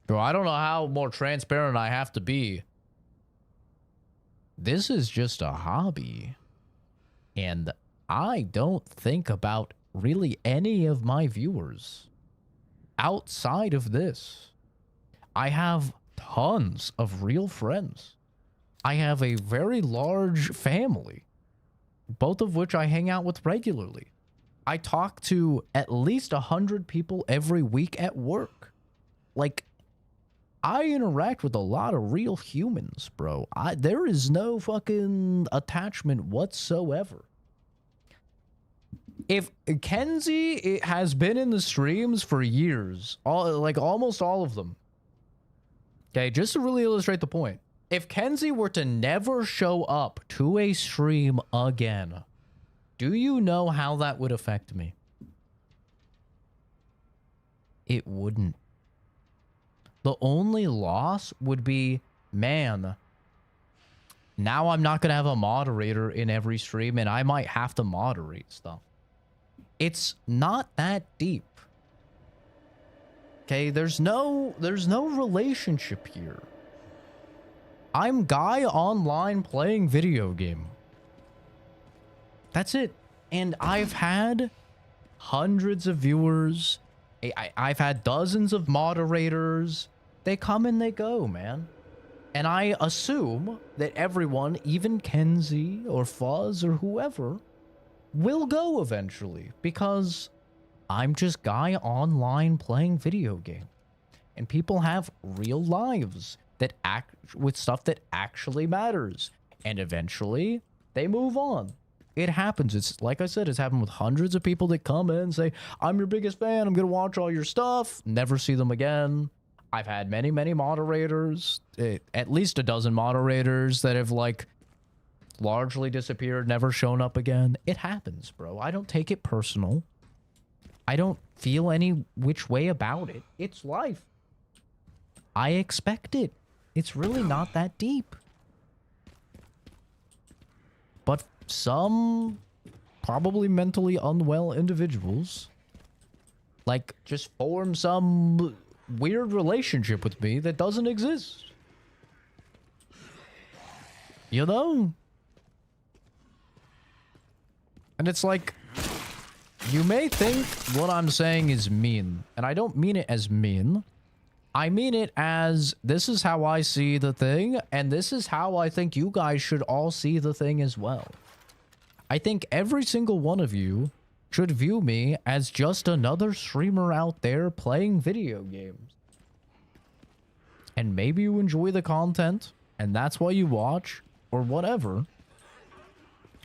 bro, I don't know how more transparent I have to be. This is just a hobby. And I don't think about really any of my viewers outside of this. I have tons of real friends. I have a very large family, both of which I hang out with regularly. I talk to at least 100 people every week at work. Like, I interact with a lot of real humans, bro. There is no fucking attachment whatsoever. If Kenzie has been in the streams for years, like almost all of them. Okay, just to really illustrate the point. If Kenzie were to never show up to a stream again, do you know how that would affect me? It wouldn't. The only loss would be, man, now I'm not going to have a moderator in every stream and I might have to moderate stuff. It's not that deep. Okay, there's no relationship here. I'm guy online playing video game. That's it. And I've had hundreds of viewers. I've had dozens of moderators. They come and they go, man. And I assume that everyone, even Kenzie or Fuzz or whoever, will go eventually because I'm just guy online playing video game. And people have real lives that act with stuff that actually matters. And eventually they move on. It happens. It's like I said, it's happened with hundreds of people that come in and say, I'm your biggest fan. I'm going to watch all your stuff. Never see them again. I've had many, many moderators, at least a dozen moderators that have like largely disappeared, never shown up again. It happens, bro. I don't take it personal. I don't feel any which way about it. It's life. I expect it. It's really not that deep. But some probably mentally unwell individuals like just form some weird relationship with me that doesn't exist. You know? And it's like, you may think what I'm saying is mean, and I don't mean it as mean. I mean it as, this is how I see the thing, and this is how I think you guys should all see the thing as well. I think every single one of you should view me as just another streamer out there playing video games. And maybe you enjoy the content, and that's why you watch, or whatever.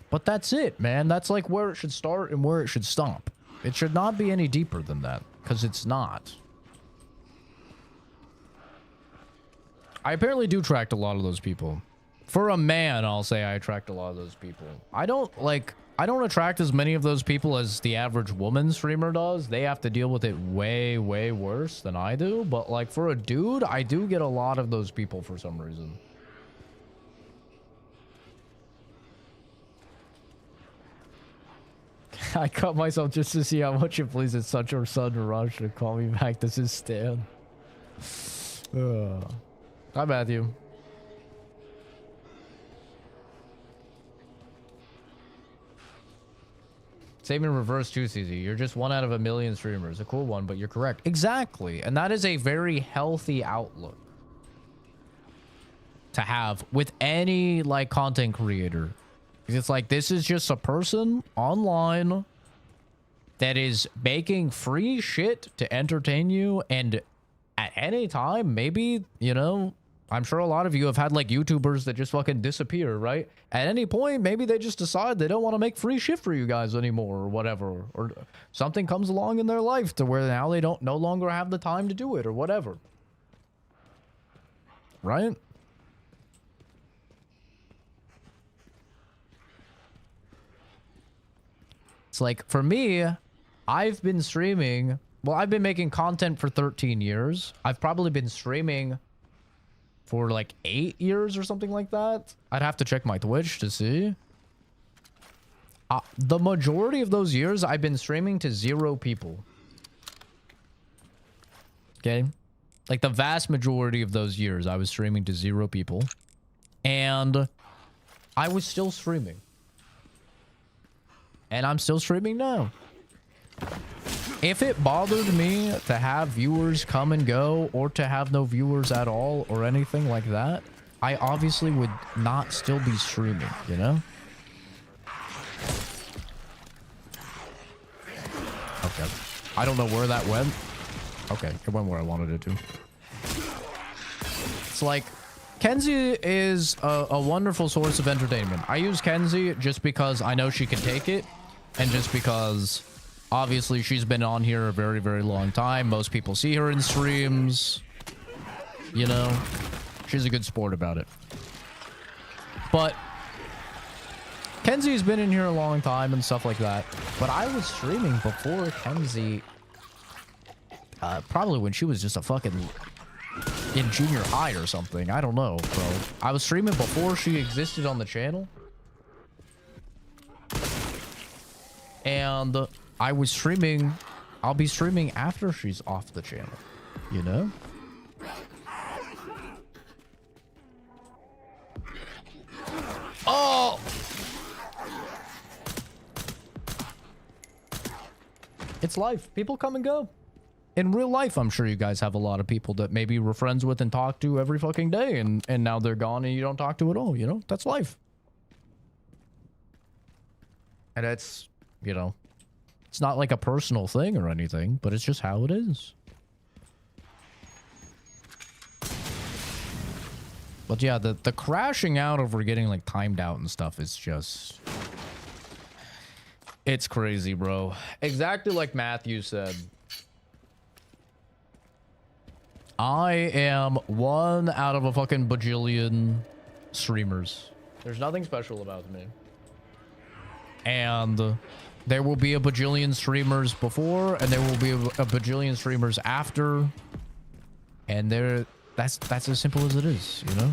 But that's it, man. That's like where it should start and where it should stop. It should not be any deeper than that, because it's not. I apparently do attract a lot of those people. For a man, I'll say I attract a lot of those people. I don't attract as many of those people as the average woman streamer does. They have to deal with it way, way worse than I do. But like for a dude, I do get a lot of those people for some reason. I cut myself just to see how much it pleases such a sudden rush to call me back. This is Stan. Hi, Matthew. Same in reverse too, CZ. You're just one out of a million streamers. A cool one, but you're correct. Exactly. And that is a very healthy outlook to have with any like content creator. It's like, this is just a person online that is making free shit to entertain you, and at any time, maybe, you know, I'm sure a lot of you have had like YouTubers that just fucking disappear, right? At any point, maybe they just decide they don't want to make free shit for you guys anymore or whatever. Or something comes along in their life to where now they don't no longer have the time to do it or whatever. Right? It's like, for me, I've been streaming. Well, I've been making content for 13 years. I've probably been streaming for like 8 years or something like that. I'd have to check my Twitch to see. The majority of those years, I've been streaming to 0 people. Okay? Like the vast majority of those years, I was streaming to 0 people. And I was still streaming. And I'm still streaming now. If it bothered me to have viewers come and go, or to have no viewers at all, or anything like that, I obviously would not still be streaming, you know? Okay. I don't know where that went. Okay, it went where I wanted it to. It's like, Kenzie is a wonderful source of entertainment. I use Kenzie just because I know she can take it, and just because obviously she's been on here a very, very long time. Most people see her in streams. You know, she's a good sport about it. But Kenzie's been in here a long time and stuff like that. But I was streaming before Kenzie, probably when she was just a fucking in junior high or something. I don't know, bro. I was streaming before she existed on the channel. And I was streaming, I'll be streaming after she's off the channel, you know? Oh! It's life. People come and go. In real life, I'm sure you guys have a lot of people that maybe you were friends with and talk to every fucking day, and now they're gone and you don't talk to at all, you know? That's life. And it's, you know, it's not like a personal thing or anything, but it's just how it is. But yeah, the crashing out over getting like timed out and stuff is just... It's crazy, bro. Exactly like Matthew said. I am 1 out of a fucking bajillion streamers. There's nothing special about me. And there will be a bajillion streamers before, and there will be a bajillion streamers after. And that's as simple as it is, you know?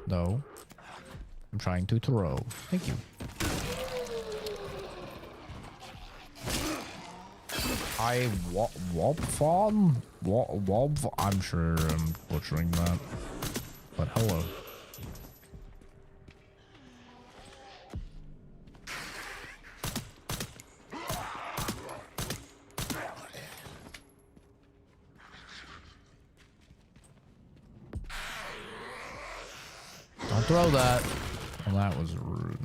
No. I'm trying to throw. Thank you. Wobfon? I'm sure I'm butchering that. But hello. Don't throw that. Well, that was rude.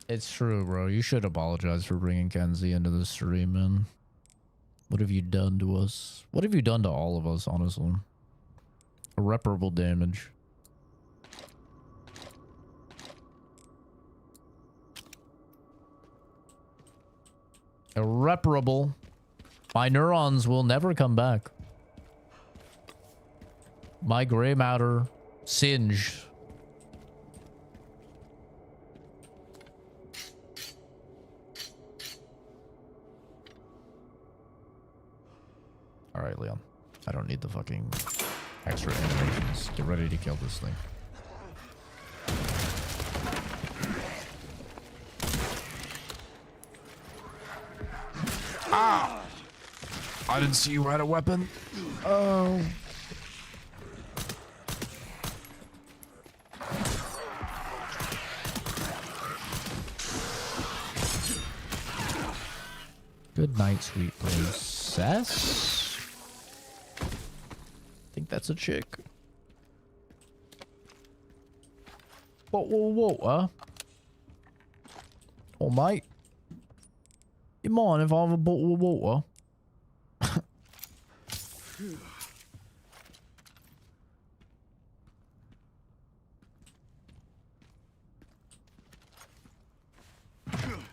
It's true, bro. You should apologize for bringing Kenzie into the stream, man. What have you done to us? What have you done to all of us, honestly? Irreparable damage. Irreparable. My neurons will never come back. My gray matter singed. Alright, Leon. I don't need the fucking extra animations. Get ready to kill this thing. Ah! I didn't see you had a weapon. Oh. Good night, sweet princess. I think that's a chick. Whoa, whoa, whoa, Oh, mate. You mind if I have a bottle of water?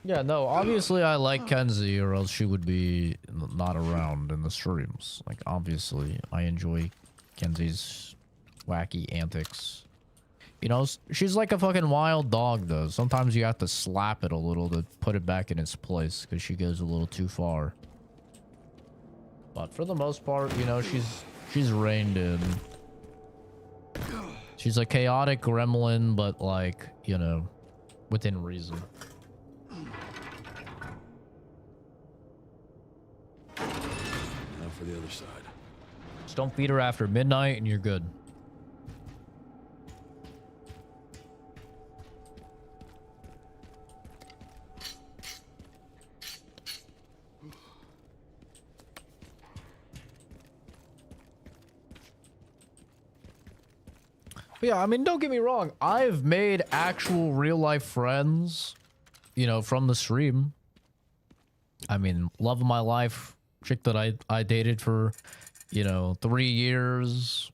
Yeah, no, obviously I like Kenzie or else she would be not around in the streams. Like, obviously, I enjoy Kenzie's wacky antics. You know, she's like a fucking wild dog, though. Sometimes you have to slap it a little to put it back in its place because she goes a little too far. But for the most part, you know, she's reined in. She's a chaotic gremlin, but like, you know, within reason. Now for the other side. Just don't feed her after midnight and you're good. But yeah, I mean, don't get me wrong. I've made actual real life friends, you know, from the stream. I mean, love of my life, chick that I dated for, you know, 3 years.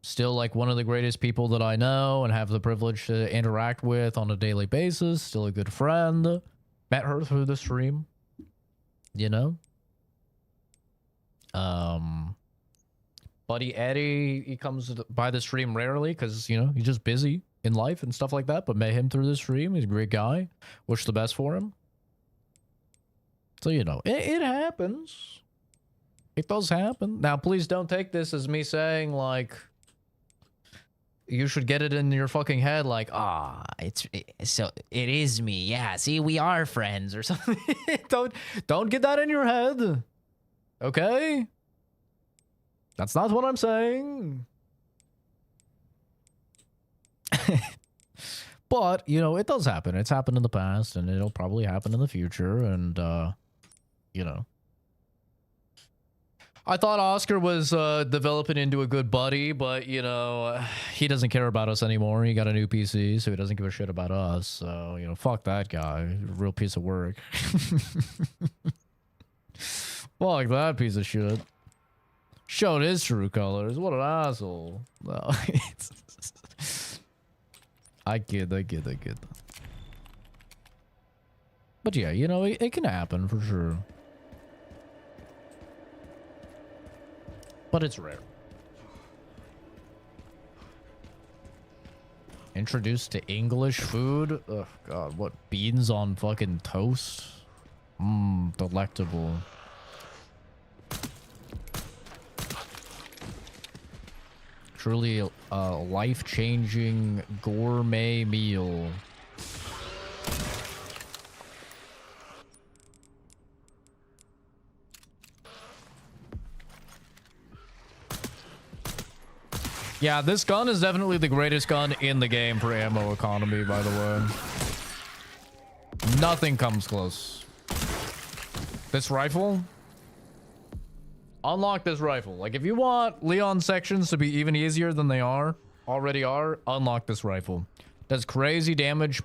Still like one of the greatest people that I know and have the privilege to interact with on a daily basis. Still a good friend. Met her through the stream, you know. Buddy Eddie, he comes by the stream rarely because, you know, he's just busy in life and stuff like that. But met him through the stream. He's a great guy. Wish the best for him. So, you know, it happens. It does happen. Now, please don't take this as me saying, like, you should get it in your fucking head, like, So it is me. Yeah. See, we are friends or something. don't get that in your head. Okay? That's not what I'm saying. But, you know, it does happen. It's happened in the past, and it'll probably happen in the future, and, you know. I thought Oscar was developing into a good buddy, but, you know, he doesn't care about us anymore. He got a new PC, so he doesn't give a shit about us. So, you know, fuck that guy. Real piece of work. Fuck that piece of shit. Showed his true colors. What an asshole. No, I kid. But yeah, you know, it can happen for sure. But it's rare. Introduced to English food? Oh god, what? Beans on fucking toast? Mmm, delectable. Truly a life-changing gourmet meal. Yeah, this gun is definitely the greatest gun in the game for ammo economy, by the way. Nothing comes close. This rifle? Unlock this rifle. Like, if you want Leon sections to be even easier than they already are, unlock this rifle. Does crazy damage